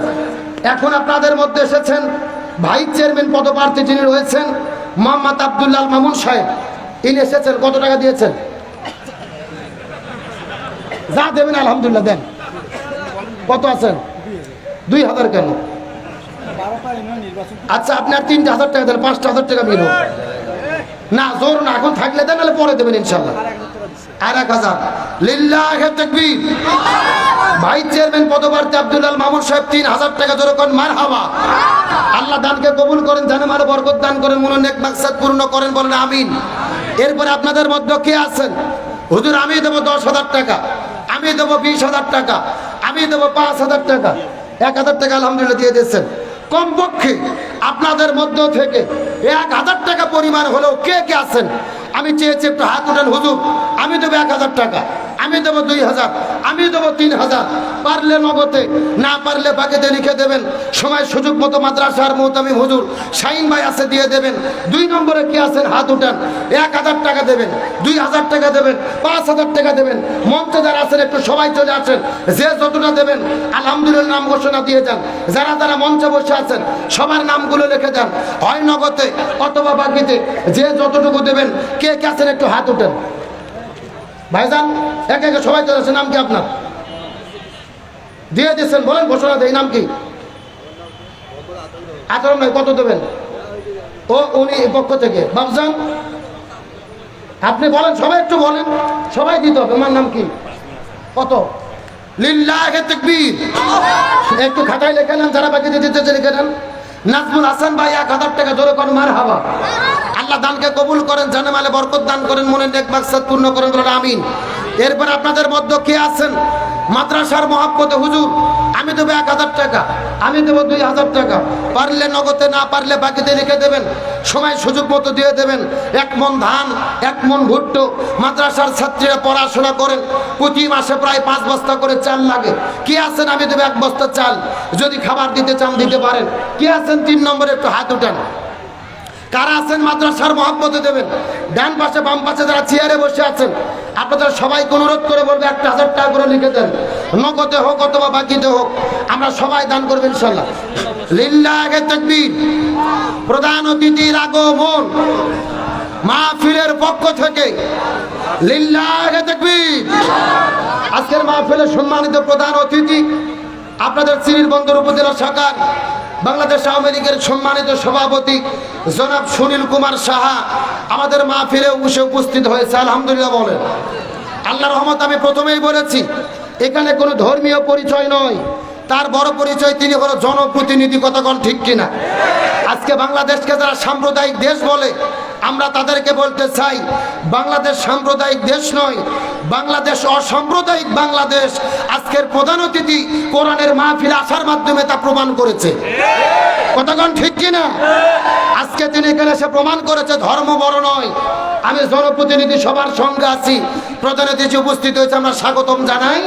এখন আপনাদের মধ্যে এসেছেন ভাইস চেয়ারম্যান পদপ্রার্থী যিনি রয়েছেন মোহাম্মদ আব্দুল্লাহ মামুন সাহেব, ইনি এসেছেন। কত টাকা দিয়েছেন? যা দেবেন আলহামদুলিল্লাহ দেন। কত আছেন? 2,000। কেন? আচ্ছা আপনার 3,000 টাকা দেন, 5,000 টাকা মিল হোক না, জোর না, এখন থাকলে দেন, নাহলে পরে দেবেন ইনশাল্লাহ। আর 1,000 লিল্লাহে তাকবীর। ভাইস চেয়ারম্যান পদপ্রার্থী আব্দুল্লাহ মামুন সাহেব 3,000 টাকা জোরে কোন মারহাবা। আল্লাহ দানকে কবুল করেন, জানে মালে বরকত দান করেন, মনে নেক মাকসাদ পূর্ণ করেন, বলেন আমিন। এরপরে আপনাদের মধ্যে কে আছেন? হুজুর আমি দেবো 10,000 টাকা, আমি দেবো 20,000 টাকা, আমি দেবো 5,000 টাকা, 1,000 টাকা আলহামদুলিল্লাহ দিয়ে দিচ্ছেন। কমপক্ষে আপনাদের মধ্য থেকে 1,000 টাকা পরিমাণ হলেও কে কে আছেন? আমি চেয়েছি একটু হাত উঠান। হুজুর আমি দেবো 1,000 টাকা, আমি দেবো 2,000, আমি দেবো 3,000। পারলে নগদে, না পারলে বাকিতে লিখে দেবেন। সময় সুযোগ মতো মাদ্রাসার মোহতামিম হুজুর শাহিন ভাই আছে, দিয়ে দেবেন। 2 নম্বরে কে আছেন? হাত উঠান। 1,000 টাকা দেবেন, 2,000 টাকা দেবেন, 5,000 টাকা দেবেন। মঞ্চে যারা আছেন একটু সবাই চলে আসেন, যে যতটা দেবেন আলহামদুলিল্লাহ নাম ঘোষণা দিয়ে যান। যারা যারা মঞ্চে বসে আছেন সবার নামগুলো লিখে যান, হয় নগদে অথবা বাকিতে, যে যতটুকু দেবেন। কে কে আছেন একটু হাত উঠেন। ভাইজান একে একে সবাই চলে আসেন। নাম কি আপনার? দিয়ে দিচ্ছেন, বলেন ঘোষণা দেয়। নাম কি? আতরম নাই। কত দেবেন? ও উনি পক্ষ থেকে। বাবজান আপনি বলেন, সবাই একটু বলেন, সবাই দিতে হবে। আমার নাম কি? কত? লিল্লাহে তাকবীর। একটু খাতায় লিখে নেন, যারা বাকি দিতে লিখে নেন। নাজমুল হাসান ভাই 1,000 টাকা জোরে করেন মারহাবা। আল্লাহ দানকে কবুল করেন, জানে মালে বরকত দান করেন, মনের নেক মাকসাদ পূর্ণ করেন, বলেন আমিন। এরপর আপনাদের মধ্যে কে আছেন মাদ্রাসার মহব্বতে? হুজুর আমি দেবো 1,000 টাকা, আমি দেবো 2,000 টাকা। পারলে নগদে, না পারলে বাকিতে লিখে দেবেন। সময় সুযোগ মতো দিয়ে দেবেন। 1 মণ ধান, 1 মণ ভুট্টো। মাদ্রাসার ছাত্রীরা পড়াশোনা করেন, প্রতি মাসে প্রায় 5 বস্তা করে চাল লাগে। কে আছেন? আমি দেবো 1 বস্তা চাল। যদি খাবার দিতে চান দিতে পারেন। কে আছেন 3 নম্বরে? একটু হাত উঠান। কারা আছেন মাদ্রাসার মহব্বতে দেবেন? ডান পাশে বাম পাশে যারা চেয়ারে বসে আছেন আপনাদের সবাইকে অনুরোধ করে বলবে 1,000 টাকা করে লিখে দেন, নগদে হোক অথবা বাকিতে হোক, আমরা সবাই দান করবেন ইনশাল্লাহ। লিল্লাহে তাকবীর। প্রধান অতিথির আগমন মাহফিলের পক্ষ থেকে লিল্লাহে তাকবীর। আজকের মাহফিলের সম্মানিত প্রধান অতিথি আপনাদের চিরিরবন্দর উপজেলা শাখার বাংলাদেশ আওয়ামী লীগের সম্মানিত সভাপতি জনাব সুনীল কুমার সাহা আমাদের মাহফিলে উপস্থিত হয়েছে। আলহামদুলিল্লাহ বলেন। আল্লাহর রহমত। আমি প্রথমেই বলেছি এখানে কোনো ধর্মীয় পরিচয় নয়, তার বড় পরিচয় তিনি হলো জনপ্রতিনিধি। কতক্ষণ ঠিক কিনা? আজকে বাংলাদেশকে যারা সাম্প্রদায়িক দেশ বলে, আমরা তাদেরকে বলতে চাই বাংলাদেশ সাম্প্রদায়িক দেশ নয়, বাংলাদেশ অসাম্প্রদায়িক বাংলাদেশ। আজকের প্রধান অতিথি কোরআনের মাহফিলে আসার মাধ্যমে তা প্রমাণ করেছে। কতক্ষণ ঠিক কিনা? আজকে তিনি এখানে এসে প্রমাণ করেছে ধর্ম বড় নয়। আমি জনপ্রতিনিধি সবার সঙ্গে আছি, প্রধান অতিথি উপস্থিত হয়েছে, আমরা স্বাগতম জানাই।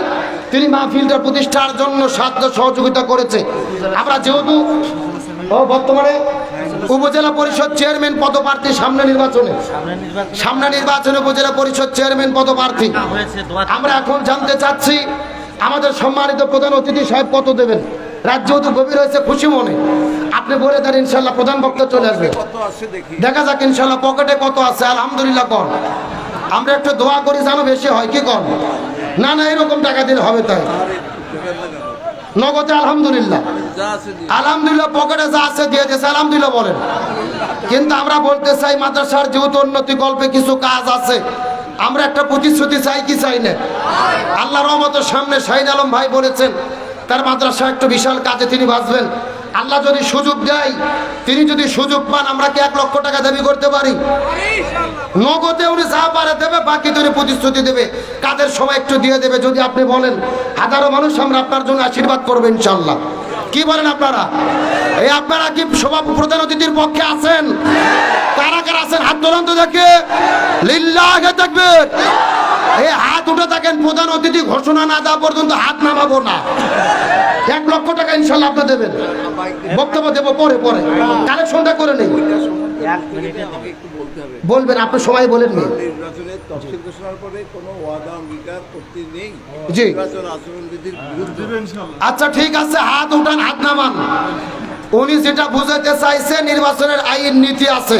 তিনি মাহফিলটা প্রতিষ্ঠার জন্য সাহায্য সহযোগিতা করেছে। আমরা যেহেতু বর্তমানে উপজেলা পরিষদ চেয়ারম্যান পদপ্রার্থী, সামনে নির্বাচনে উপজেলা পরিষদ চেয়ারম্যান পদপ্রার্থী, আমরা এখন জানতে চাচ্ছি আমাদের সম্মানিত প্রধান অতিথি সাহেব কত দেবেন। রাত যেহেতু গভীর হয়েছে, খুশি মনে আপনি বলে দেন, ইনশাল্লাহ প্রধান বক্তা চলে আসবে। দেখা যাক ইনশাল্লাহ পকেটে কত আছে। আলহামদুলিল্লাহ কর। আমরা একটু দোয়া করি যেন বেশি হয়। কি কর? না না, এরকম টাকা দিলে হবে তাই নগদে আলহামদুলিল্লাহ, আলহামদুলিল্লাহ পকেটে যা আছে দিয়ে দিয়েছে আলহামদুলিল্লাহ বলেন। কিন্তু আমরা বলতে চাই মাদ্রাসার যেহেতু উন্নতি কল্পে কিছু কাজ আছে, আমরা একটা প্রতিশ্রুতি চাই কি চাই না? আল্লাহ রহমতের সামনে শাহিন আলম ভাই বলেছেন তার মাদ্রাসা একটু বিশাল কাজে তিনি বাঁচবেন। আল্লাহ যদি সুযোগ দেয়, তিনি যদি সুযোগ পান, আমরা কি 1 লক্ষ টাকা দাবি করতে পারি? নগদে উনি যা পারে দেবে, বাকি তিনি প্রতিশ্রুতি দেবে, কাজের সময় একটু দিয়ে দেবে। যদি আপনি বলেন, হাজারো মানুষ আমরা আপনার জন্য আশীর্বাদ করবো ইনশাল্লাহ। কি বলেন আপনারা? এই আপনারা কি সভাপতি প্রধান অতিথির পক্ষে আছেন? কারা কারা আছেন হাত তোলেন তো দেখে, লিল্লাহে তাকবীর। এই হাত উঠে থাকেন, প্রধান অতিথি ঘোষণা না দেওয়া পর্যন্ত হাত নামাবো না। 1 লক্ষ টাকা ইনশাল্লাহ আপনি দেবেন। বক্তব্য দেবো পরে পরে, কালেকশনটা করে নেই। বলবেন, আপনি সবাই বলেন নি। নির্বাচনের তফসিল ঘোষণার পরে কোনো ওয়াদা অঙ্গীকার করতে নেই। জি। নির্বাচন আচরণবিধির বিরুদ্ধে। আচ্ছা ঠিক আছে, হাত উঠান, হাত নামান। উনি যেটা বুঝাতে চাইছে, নির্বাচনের আইন নীতি আছে।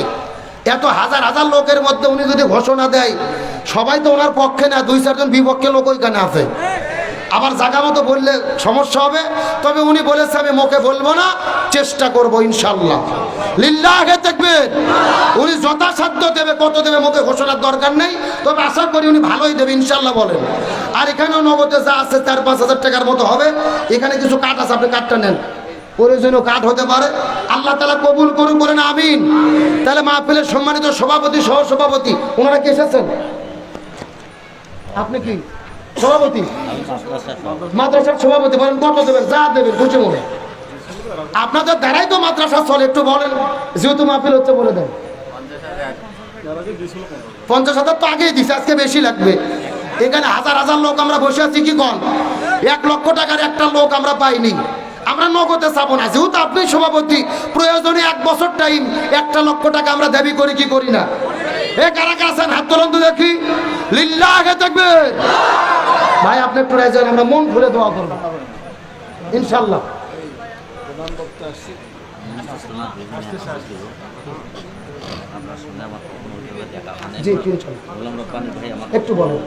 এত হাজার হাজার লোকের মধ্যে উনি যদি ঘোষণা দেয়, সবাই তো ওনার পক্ষে না, 2-4 জন বিপক্ষে লোক ওইখানে আছে। আবার জায়গা মতো বললে সমস্যা হবে। তবে উনি বলেছে আমি মুখে বলবো না, চেষ্টা করবো ইনশাল্লাহ। লিল্লাহে তাকবীর। উনি যথাসাধ্য দেবে, কত দেবে মুখে ঘোষণার দরকার নেই, তবে আশা করি উনি ভালোই দেবে ইনশাল্লাহ বলেন। আর এখানেও নগদে যা আছে 4-5 হাজার টাকার মতো হবে। এখানে কিছু কাঠ আছে, আপনি কাঠটা নেন, প্রয়োজনীয় কাঠ হতে পারে। আল্লাহ তাআলা কবুল করুন, বলেন আমিন। তাহলে মাহফিলের সম্মানিত সভাপতি, সহ সভাপতি, ওনারা কি এসেছেন? আপনি কি সভাপতি? মাদ্রাসার সভাপতি, বলেন কত দেবেন? যা দেবেন খুশি মনে। আপনাদের দ্বারাই তো মাদ্রাসা চলে, একটু বলেন, যেহেতু মাহফিল হচ্ছে বলে দেন। 50,000 তো আগেই দিছে, আজকে বেশি লাগবে। এখানে হাজার হাজার লোক আমরা বসে আছি, কি কন? 1 লক্ষ টাকার একটা লোক আমরা পাইনি। আমরা নগদে চাবো না, যেহেতু আপনি সভাপতি, প্রয়োজনে 1 বছর টাইম 1 লক্ষ টাকা আমরা দাবি করি কি করি না? এ কারা কারা আছেন হাত তোলেন তো দেখি, লিল্লাহে তাকবীর। ভাই আপনি একটু রাজি হন, আমরা মন খুলে দোয়া করবো ইনশাল্লাহ। প্রধান বক্তা আসছে। জি কি একটু বলেন,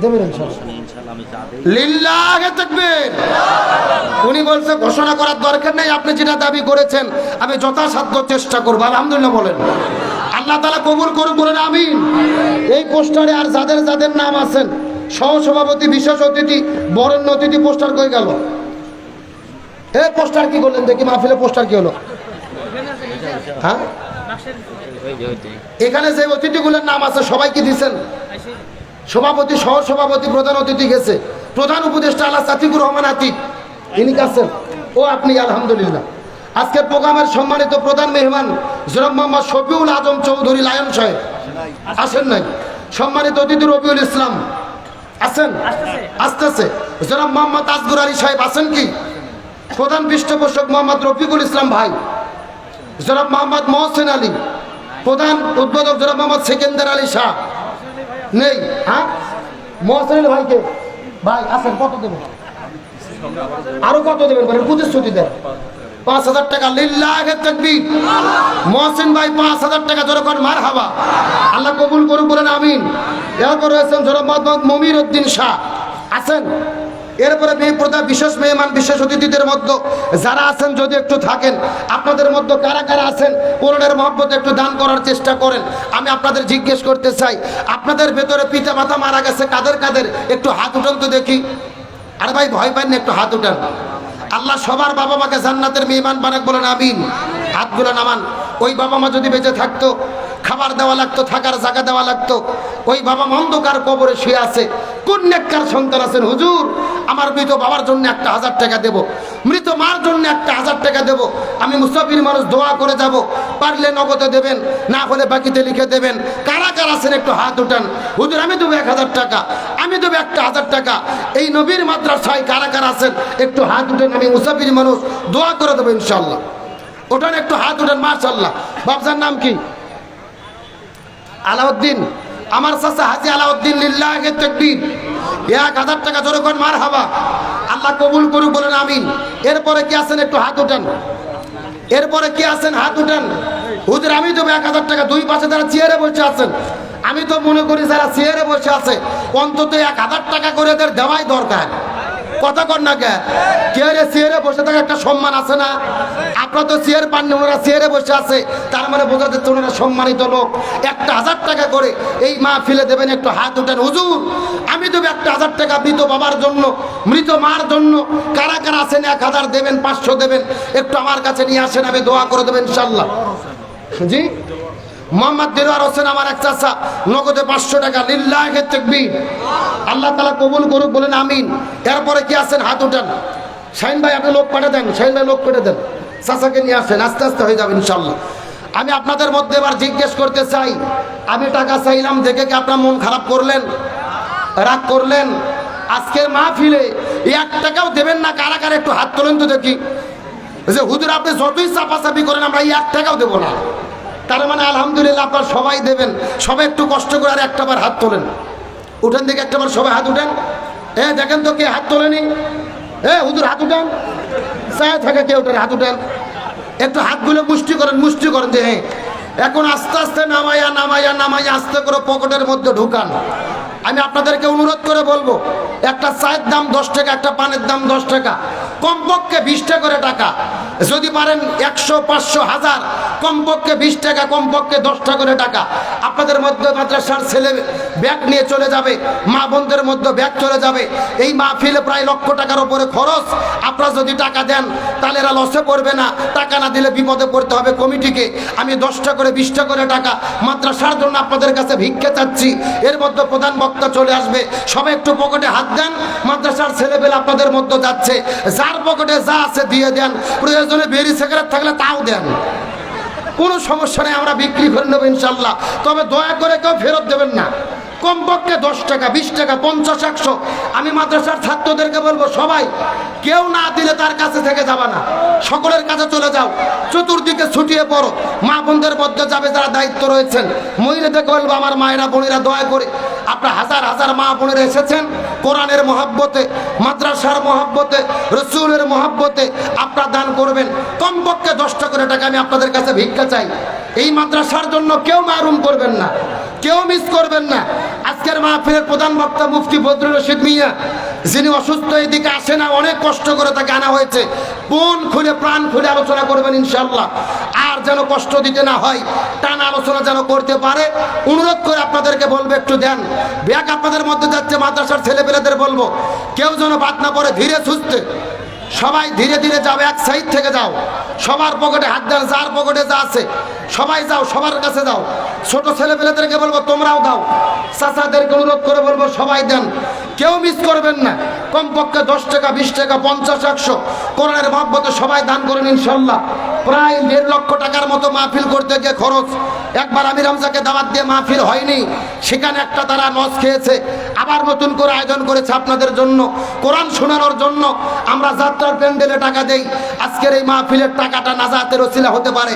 দেবেন ইনশাল্লাহ। লিল্লাহে তাকবীর। উনি বলছে ঘোষণা করার দরকার নেই, আপনি যেটা দাবি করেছেন আমি যথাসাধ্য চেষ্টা করবো। আলহামদুলিল্লাহ বলেন। আল্লাহ তাআলা কবুল করুন, বলেন আমিন। এই পোস্টারে আর যাদের যাদের নাম আছেন, সহসভাপতি, বিশেষ অতিথি, বরেণ্য অতিথি, পোস্টার কই গেল? এই পোস্টার কি করলেন দেখি, মাহফিলে পোস্টার কি হলো? হ্যাঁ, এখানে যে অতিথিগুলোর নাম আছে সবাই কি দিচ্ছেন? সভাপতি, সহসভাপতি, প্রধান অতিথি গেছে। প্রধান উপদেষ্টা আল্লাহ আতিকুর রহমান আতিক, ইনি গেছেন। ও আপনি আলহামদুলিল্লাহ। আজকের প্রোগ্রামের সম্মানিত প্রধান মেহমান জনাব মোহাম্মদ শফিউল আজম চৌধুরী লায়ন সাহেব আসেন নাই। সম্মানিত অতিথি রবিউল ইসলাম আছেন, আসতেছে। জনাব মোহাম্মদ আসগর আলী সাহেব আছেন কি? প্রধান পৃষ্ঠপোষক মোহাম্মদ রফিকুল ইসলাম ভাই, জনাব মোহাম্মদ মহসেন আলী, প্রধান উদ্বোধক জনাব মোহাম্মদ সেকেন্দার আলী শাহ নেই। হ্যাঁ, মহসেন আলী ভাইকে ভাই আছেন, কত দেবেন? আরো কত দেবেন? প্রতিশ্রুতি দেন। 5,000 টাকা। লিল্লাহে তাকবীর। মহসিন ভাই 5,000 টাকা, যখন মারহাবা। আল্লাহ কবুল করুন, বলেন আমিন। এরপর রয়েছেন জনাব মোহাম্মদ মমির উদ্দিন শাহ আছেন। এরপরে বিশেষ মেহমান, বিশেষ অতিথিদের মধ্যে যারা আছেন যদি একটু থাকেন, আপনাদের মধ্যে কারা কারা আছেন কোরআনের মহব্বতে একটু দান করার চেষ্টা করেন। আমি আপনাদের জিজ্ঞেস করতে চাই, আপনাদের ভেতরে পিতা মাতা মারা গেছে কাদের কাদের? একটু হাত উঠান তো দেখি। আরে ভাই ভয় পান না, একটু হাত উঠান। আল্লাহ সবার বাবা মাকে জান্নাতের মেহমান বানাক, বলেন আমিন। হাতগুলো নামান। ওই বাবা মা যদি বেঁচে থাকতো, খাবার দেওয়া লাগতো, থাকার জায়গা দেওয়া লাগতো। ওই বাবা অন্ধকার কবরে শুয়ে আছে। কোন নেককার সন্তান আছেন, হুজুর আমার মৃত বাবার জন্য 1,000 টাকা দেব, মৃত মার জন্য 1,000 টাকা দেব, আমি মুসাফির মানুষ দোয়া করে যাব, পারলে নগদে দেবেন, না হলে বাকিতে লিখে দেবেন। কারা কারা আছেন একটু হাত উঠান। হুজুর আমি দেবো 1,000 টাকা, আমি দেবো 1,000 টাকা। এই নবীর মাদ্রাসায় কারা কারা আছেন একটু হাত উঠেন, আমি মুসাফির মানুষ দোয়া করে দেবো ইনশাল্লাহ। ওঠান, একটু হাত উঠান। মাশাআল্লাহ। বাপজার নাম কি? আলাউদ্দিন। আমার চাচা হাজি আলাউদ্দিন। লিল্লাহে তাকবীর। 1,000 টাকা, যখন মারহাবা। আল্লাহ কবুল করুক, বলেন আমিন। এরপরে কি আছেন একটু হাত উঠান। এরপরে কি আছেন হাত উঠান। হুজুর আমি দেবো 1,000 টাকা। 2 পাশে যারা চেয়ারে বসে আছেন আমি তো মনে করি যারা চেয়ারে বসে আছে অন্তত 1000 টাকা করে এদের দেওয়াই দরকার। কথা কর না কে চেয়ারে বসে থাকা একটা সম্মান আছে না? আপনারা তো চেয়ার পাননি, ওনারা চেয়ারে বসে আছে, তার মানে বোঝা যাচ্ছে ওনারা সম্মানিত লোক। 1000 টাকা করে এই মাহফিলে দেবেন, একটু হাত উঠেন। হুজুর আমি দেবো 1000 টাকা মৃত বাবার জন্য, মৃত মার জন্য। কারা কারা আছেন 1000 দেবেন, 500 দেবেন, একটু আমার কাছে নিয়ে আসেন, আমি দোয়া করে দেবেন ইনশাল্লাহ। জি মোহাম্মদ দেলোয়ার হোসেন আমার এক চাচা, নগদে 500 টাকা। লিল্লাহি তাকবীর। আল্লাহ তাআলা কবুল করুক, বলেন আমিন। এরপরে কি আছেন হাত উঠান। শাহিন ভাই আপনি লোক পাঠিয়ে দেন, শাহিন ভাই লোক পাঠিয়ে দেন, চাচাকে নিয়ে আসেন, আস্তে আস্তে হয়ে যাবে ইনশাল্লাহ। আমি আপনাদের মধ্যে এবার জিজ্ঞেস করতে চাই, আমি টাকা চাইলাম দেখে কি আপনার মন খারাপ করলেন, রাগ করলেন? আজকের মাহফিলে 1 টাকাও দেবেন না। কারা কারা একটু হাত তোলেন তো দেখি। যে হুজুর আপনি যতই চাপাচাপি করেন আমরা 1 টাকাও দেবো না। তার মানে আলহামদুলিল্লাহ আপনারা সবাই দেবেন। সবাই একটু কষ্ট করে আর একটাবার হাত তোলেন। উঠেন দেখে একটাবার সবাই হাত উঠেন। দেখেন তো কে হাত তোলেনি। হুজুর হাত উঠান, চায় থাকে কে উঠেন, হাত উঠেন। একটু হাতগুলো মুষ্টি করেন যে হ্যাঁ। এখন আস্তে আস্তে নামাইয়া নামাইয়া নামাইয়া আস্তে করে পকেটের মধ্যে ঢুকান। আমি আপনাদেরকে অনুরোধ করে বলবো, একটা চায়ের দাম 10 টাকা, একটা পানের দাম 10 টাকা, কমপক্ষে 20 টাকা করে টাকা। যদি পারেন 100, 500, 1000, কমপক্ষে 20 টাকা, কমপক্ষে 10 টাকা করে টাকা। আপনাদের মধ্যে মাদ্রাসার ছেলে ব্যাগ নিয়ে চলে যাবে, মা বোনদের মধ্যে ব্যাগ চলে যাবে। এই মাহফিলে প্রায় 1 লক্ষ টাকার উপরে খরচ। আপনারা যদি টাকা দেন তাহলে এরা লসে পড়বে না। টাকা না দিলে বিপদে পড়তে হবে কমিটিকে। আমি 10 টাকা করে 20 টাকা করে টাকা মাদ্রাসার জন্য আপনাদের কাছে ভিক্ষা চাচ্ছি। এর মধ্যে প্রধান বক্তা চলে আসবে, সবাই একটু পকেটে হাত দেন। মাদ্রাসার ছেলেবেলা আপনাদের মধ্যে যাচ্ছে, যার পকেটে যা আছে দিয়ে দেন। প্রয়োজনে বেরি সিগারেট থাকলে তাও দেন, কোনো সমস্যা নেই, আমরা বিক্রি করে নেবো ইনশাল্লাহ। তবে দয়া করে কেউ ফেরত দেবেন না। কমপক্ষে 10 টাকা, 20 টাকা, 50, 100। আমি মাদ্রাসার ছাত্রদেরকে বলবো, সবাই কেউ না দিলে তার কাছে থেকে যাবা না, সকলের কাছে চলে যাও। চতুর্দিকে ছুটিয়ে পড়ো। মা বোনদের মধ্যে যাবে যারা দায়িত্ব রয়েছেন, মহিলাদেরকে বলবো, আমার মায়েরা বোনেরা দয়া করে আপনারা হাজার হাজার মা বোনেরা এসেছেন কোরআনের মহাব্বতে, মাদ্রাসার মহাব্বতে, রসুলের মহাব্বতে আপনারা দান করবেন। কমপক্ষে 10 টাকা করে টাকা আমি আপনাদের কাছে ভিক্ষা চাই। এই মাদ্রাসার জন্য কেউ মারুম করবেন না, কেউ মিস করবেন না। আজকের মাহফিলের প্রধান বক্তা মুফতি বদরুল রশিদ মিয়া, যিনি অসুস্থ, এদিকে আসে না, অনেক কষ্ট করে তাকে আনা হয়েছে। মন খুলে প্রাণ খুলে আলোচনা করবেন ইনশাল্লাহ। আর যেন কষ্ট দিতে না হয়, টানা আলোচনা যেন করতে পারে, অনুরোধ করে আপনাদেরকে বলবো একটু দেন। ব্যাগ আপনাদের মধ্যে যাচ্ছে, মাদ্রাসার ছেলেপেলেদের বলবো কেউ যেন বাদ না পড়ে, ধীরে সুস্থে সবাই ধীরে ধীরে যাও, এক সাইড থেকে যাও। সবার পকেটে হাত দেন, যার পকেটে যা আছে সবাই যাও, সবার কাছে যাও। ছোট ছেলেপেলেদেরকে বলবো তোমরাও দাও। চাচাদেরকে অনুরোধ করে বলবো সবাই দেন, কেউ মিস করবেন না। কমপক্ষে 10 টাকা, 20 টাকা, 50, 100 কোরআনের মহব্বতে সবাই দান করেন ইনশাল্লাহ। প্রায় 1.5 লক্ষ টাকার মতো মাহফিল করতে গিয়ে খরচ। একবার আমির হামজাকে দাওয়াত দিয়ে মাহফিল হয়নি, সেখানে একটা তারা লস খেয়েছে। আবার নতুন করে আয়োজন করেছে আপনাদের জন্য, কোরআন শোনানোর জন্য। আমরা যাত্রার প্যান্ডেলে টাকা দেই, আজকের এই মাহফিলের টাকাটা নাজাতের ওসিলা হতে পারে।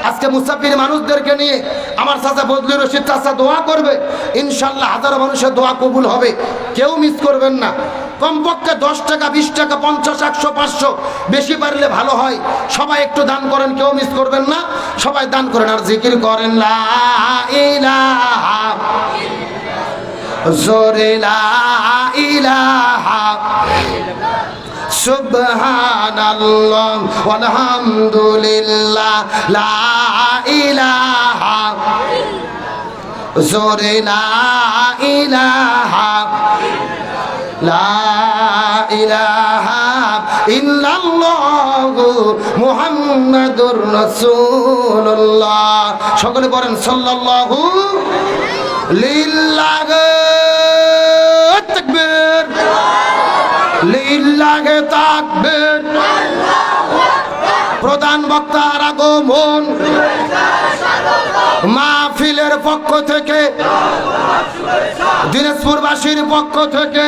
আজকে মুসাফির মানুষদেরকে নিয়ে আমার চাচা বদলুর রশিদ চাচা দোয়া করবে ইনশাল্লাহ, হাজারো মানুষের দোয়া কবুল হবে। কেউ মিস করবেন না। কমপক্ষে 10 টাকা, 20 টাকা, 50, 100, 500, বেশি পারলে ভালো হয়। সবাই একটু দান করেন, কেউ মিস করবেন না। সবাই দান করেন আর জিকির করেন লা ইলাহা জোরে লা ইলাহা সুবহানাল্লাহ ওয়ালহামদুলিল্লাহ লা ইলাহা জোরে লা ইলাহা লা ইলাহা ইল্লাল্লাহু মুহাম্মাদুর রাসূলুল্লাহ। সকলে বলেন সাল্লাল্লাহু লিল্লাহি তাকবীর, লিল্লাহি তাকবীর। প্রধান বক্তার আগমন, মাহফিলের পক্ষ থেকে, দিনাজপুরবাসীর পক্ষ থেকে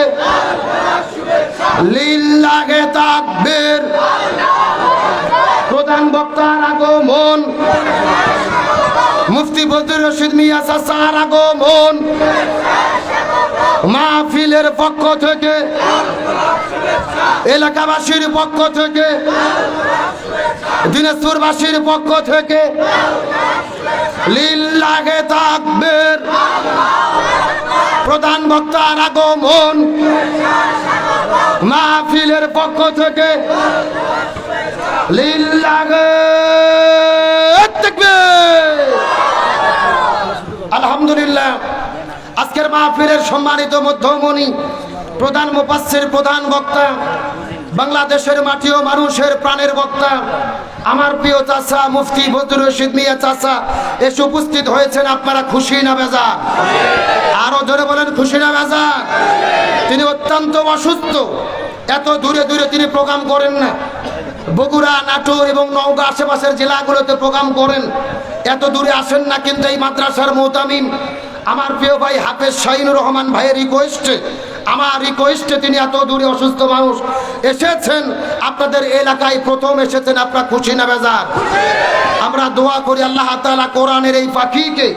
লিল্লাহি তাকবীর। প্রধান বক্তার আগমন, মুফতি বদরুল রশিদ মিয়া চাচার আগমন, মাহফিলের পক্ষ থেকে, এলাকাবাসীর পক্ষ থেকে, দিনাজপুরবাসীর পক্ষ থেকে লিল্লাহে তাকবীর। প্রধান বক্তার আগমন মাহফিলের পক্ষ থেকে লিল্লাহে তাকবীর। আলহামদুলিল্লাহ, আজকের মাহফিলের সম্মানিত মধ্যমণি, প্রধান মুফাসসির, প্রধান বক্তা, বাংলাদেশের মাটি ও মানুষের প্রাণের বক্তা, আমার প্রিয় চাচা মুফতি বদরুল রশিদ মিয়া চাচা এসে উপস্থিত হয়েছেন। আপনারা খুশি না বেজার? আরো জোরে বলেন, খুশি না বেজার? তিনি অত্যন্ত অসুস্থ, এত দূরে দূরে তিনি প্রোগ্রাম করেন না। বগুড়া, নাটোর এবং নওগাঁ আশেপাশের জেলাগুলোতে প্রোগ্রাম করেন, এত দূরে আসেন না। কিন্তু এই মাদ্রাসার মুতামিম আমার প্রিয় ভাই হাফেজ শাহিনুর রহমান ভাইয়ের রিকোয়েস্টে তিনি এত দূরে অসুস্থ মানুষ এসেছেন, আপনাদের এলাকায় প্রথম এসেছেন। আপনারা খুশি না বেজার? আমরা দোয়া করি আল্লাহ তাআলা কোরআনের এই পাখিকে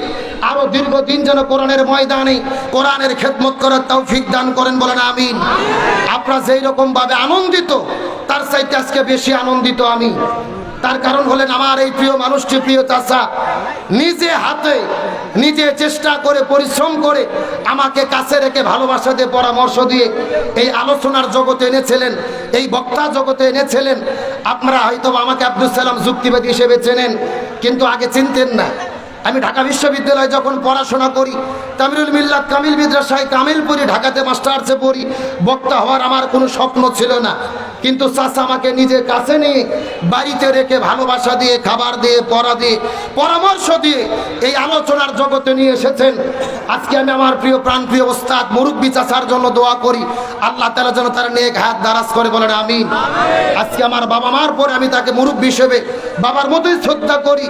আরো দীর্ঘদিন যেন কোরআনের ময়দানে কোরআনের খেদমত করার তৌফিক দান করেন, বলেন আমিন। আপনারা যেই রকম ভাবে আনন্দিত, তার চাইতে আজকে বেশি আনন্দিত আমি। তার কারণ হলেন আমার এই প্রিয় মানুষটি, প্রিয় চাচা নিজে হাতে নিজে চেষ্টা করে পরিশ্রম করে আমাকে কাছে রেখে ভালোবাসা দিয়ে পরামর্শ দিয়ে এই আলোচনার জগতে এনেছিলেন, এই বক্তা জগতে এনেছিলেন। আপনারা হয়তো আমাকে আব্দুল সালাম যুক্তিবাদী হিসেবে চেনেন, কিন্তু আগে চিনতেন না। আমি ঢাকা বিশ্ববিদ্যালয়ে যখন পড়াশোনা করি, তামিরুল মিল্লাত কামিল মাদ্রাসায় কামিলপুরি ঢাকাতে মাস্টার্সে পড়ি, বক্তা হওয়ার আমার কোনো স্বপ্ন ছিল না। কিন্তু চাচা আমাকে নিজের কাছে নিয়ে বাড়িতে রেখে ভালোবাসা দিয়ে, খাবার দিয়ে, পড়া দিয়ে, পরামর্শ দিয়ে এই আলোচনার জগতে নিয়ে এসেছেন। আজকে আমি আমার প্রিয় প্রাণপ্রিয় ওস্তাদ মুরব্বী চাচার জন্য দোয়া করি, আল্লাহ তাআলা যেন তার নেক হায়াত দারাজ করে, বলেন আমিন। আজকে আমার বাবা মার পরে আমি তাকে মুরব্বী হিসেবে বাবার মতোই শ্রদ্ধা করি,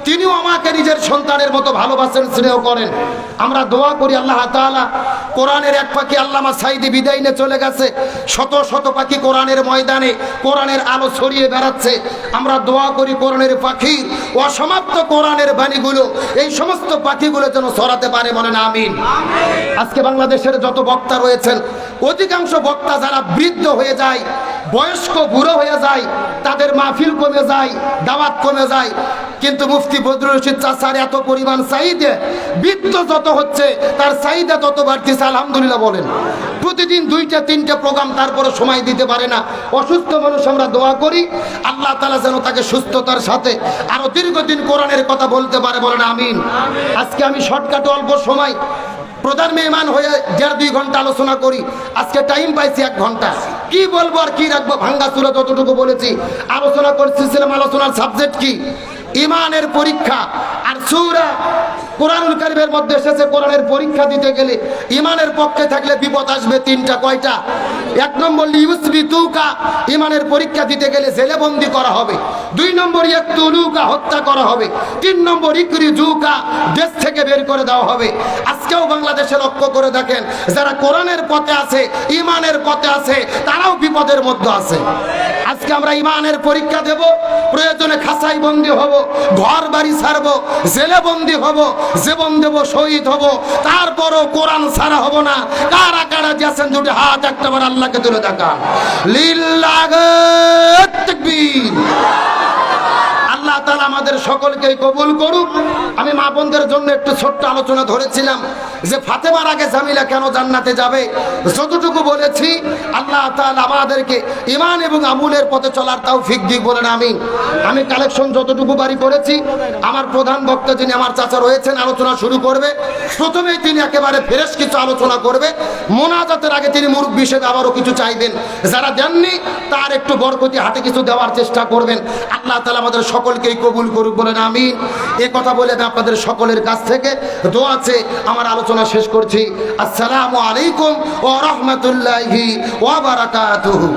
তিনিও আমাকে নিজের সন্তানের মতো ভালোবাসেন, স্নেহ করেন। আমরা দোয়া করি আল্লাহ তাআলা কোরআনের এক পাখি আল্লামা সাইদি বিদায় নিয়ে চলে গেছে, শত শত পাখি কোরআনের ময়দানে কোরআনের আলো ছড়িয়ে বেড়াচ্ছে। আমরা দোয়া করি কোরআনের পাখির অসমাপ্ত কোরআনের বাণীগুলো এই সমস্ত পাখিগুলো যেন ছড়াতে পারে, বলেন আমিন। আজকে বাংলাদেশের যত বক্তা রয়েছেন, অধিকাংশ বক্তা যারা বৃদ্ধ হয়ে যায়, বয়স্ক বুড়ো হয়ে যায়, তাদের মাহফিল কমে যায়, দাওয়াত কমে যায়। কিন্তু মুফতি বদরুল রশিদ চাচার এত পরিমাণ চাহিদা, বৃদ্ধ যত হচ্ছে তার চাহিদা তত বাড়তেছে। আলহামদুলিল্লাহ বলেন। প্রতিদিন 2টা-3টা প্রোগ্রাম, তারপরে সময় দিতে পারে না। অসুস্থ মানুষ, আমরা দোয়া করি আল্লাহ তাআলা যেন তাকে সুস্থতার সাথে আরো দীর্ঘদিন কোরআনের কথা বলতে পারে, বলেন আমিন। আজকে আমি শর্টকাটে অল্প সময় প্রধান মেহমান হয়ে 1.5-2 ঘন্টা আলোচনা করি, আজকে টাইম পাইছি 1 ঘন্টা। কি বলবো আর কি রাখবো, ভাঙ্গা চূড়া যতটুকু বলেছি আলোচনা করতেছিলাম। আলোচনার সাবজেক্ট কি? ইমানের পরীক্ষা। আর সূরা কোরআনুল কারীমের মধ্যে এসেছে কোরআনের পরীক্ষা দিতে গেলে ইমানের পক্ষে থাকলে বিপদ আসবে 3টা। কয়টা? 1 নম্বর লিউসবিতুকা, ইমানের পরীক্ষা দিতে গেলে জেলে বন্দী করা হবে। 2 নম্বর ইয়াকতুলুকা, হত্যা করা হবে। 3 নম্বর ইকরিজুকা, দেশ থেকে বের করে দেওয়া হবে। আজকেও বাংলাদেশে লক্ষ্য করে দেখেন, যারা কোরআনের পথে আছে, ইমানের পথে আছে, তারাও বিপদের মধ্যে আছে। আজকে আমরা ইমানের পরীক্ষা দেব, প্রয়োজনে খাঁচাই বন্দী হব, ঘর বাড়ি ছাড়বো, জেলে বন্দী হব, জীবন দেব, শহীদ হব, তারপরও কোরআন ছাড়া হব না। কারা কারা যাচ্ছেন দুটো হাত একটাবার আল্লাহকে তুলে দেখান। লিল্লাহি তাকবীর। আল্লাহ তাআলা আমাদের সকলকে কবুল করুক। আমি মা বোনদের জন্য একটু ছোট্ট আলোচনা ধরেছিলাম যে ফাতেমার আগে জামিলা কেন জান্নাতে যাবে। যতটুকু বলেছি আল্লাহ তাআলা আমাদেরকে ঈমান এবং আমলের পথে চলার তৌফিক দিক, বলেন আমিন। আমি কালেকশন যতটুকু বাড়ি করেছি, আমার প্রধান বক্তা যিনি আমার চাচা রয়েছেন আলোচনা শুরু করবে। প্রথমেই তিনি একেবারে ফ্রেশ কিছু আলোচনা করবে। মোনাজাতের আগে তিনি মুরব্বি হিসেবে আবারও কিছু চাইবেন, যারা দেননি তার একটু বরকতি হাতে কিছু দেওয়ার চেষ্টা করবেন। আল্লাহ তাআলা আমাদের সকলকেই কবুল করুক, বলেন আমিন। এ কথা বলে আমি আপনাদের সকলের কাছ থেকে দোয়া আছে আমার আলোচনা শেষ করছি। আসসালামু আলাইকুম ওয়া রাহমাতুল্লাহি ওয়া বারাকাতুহু।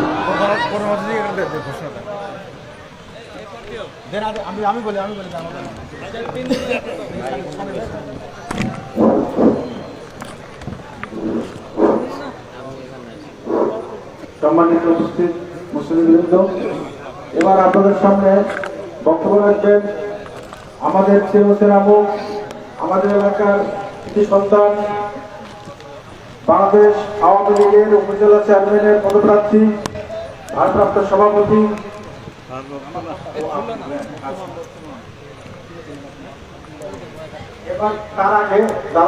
সম্মানিত উপস্থিত মুসলিমবৃন্দ, এবার আপনাদের সামনে বক্তব্য রাখবেন আমাদের চেয়ারম্যান আবু, আমাদের এলাকার কৃতি সন্তান, বাংলাদেশ আওয়ামী লীগের উপজেলা চেয়ারম্যানের পদপ্রার্থী, ভারপ্রাপ্ত সভাপতি এবার তার আগে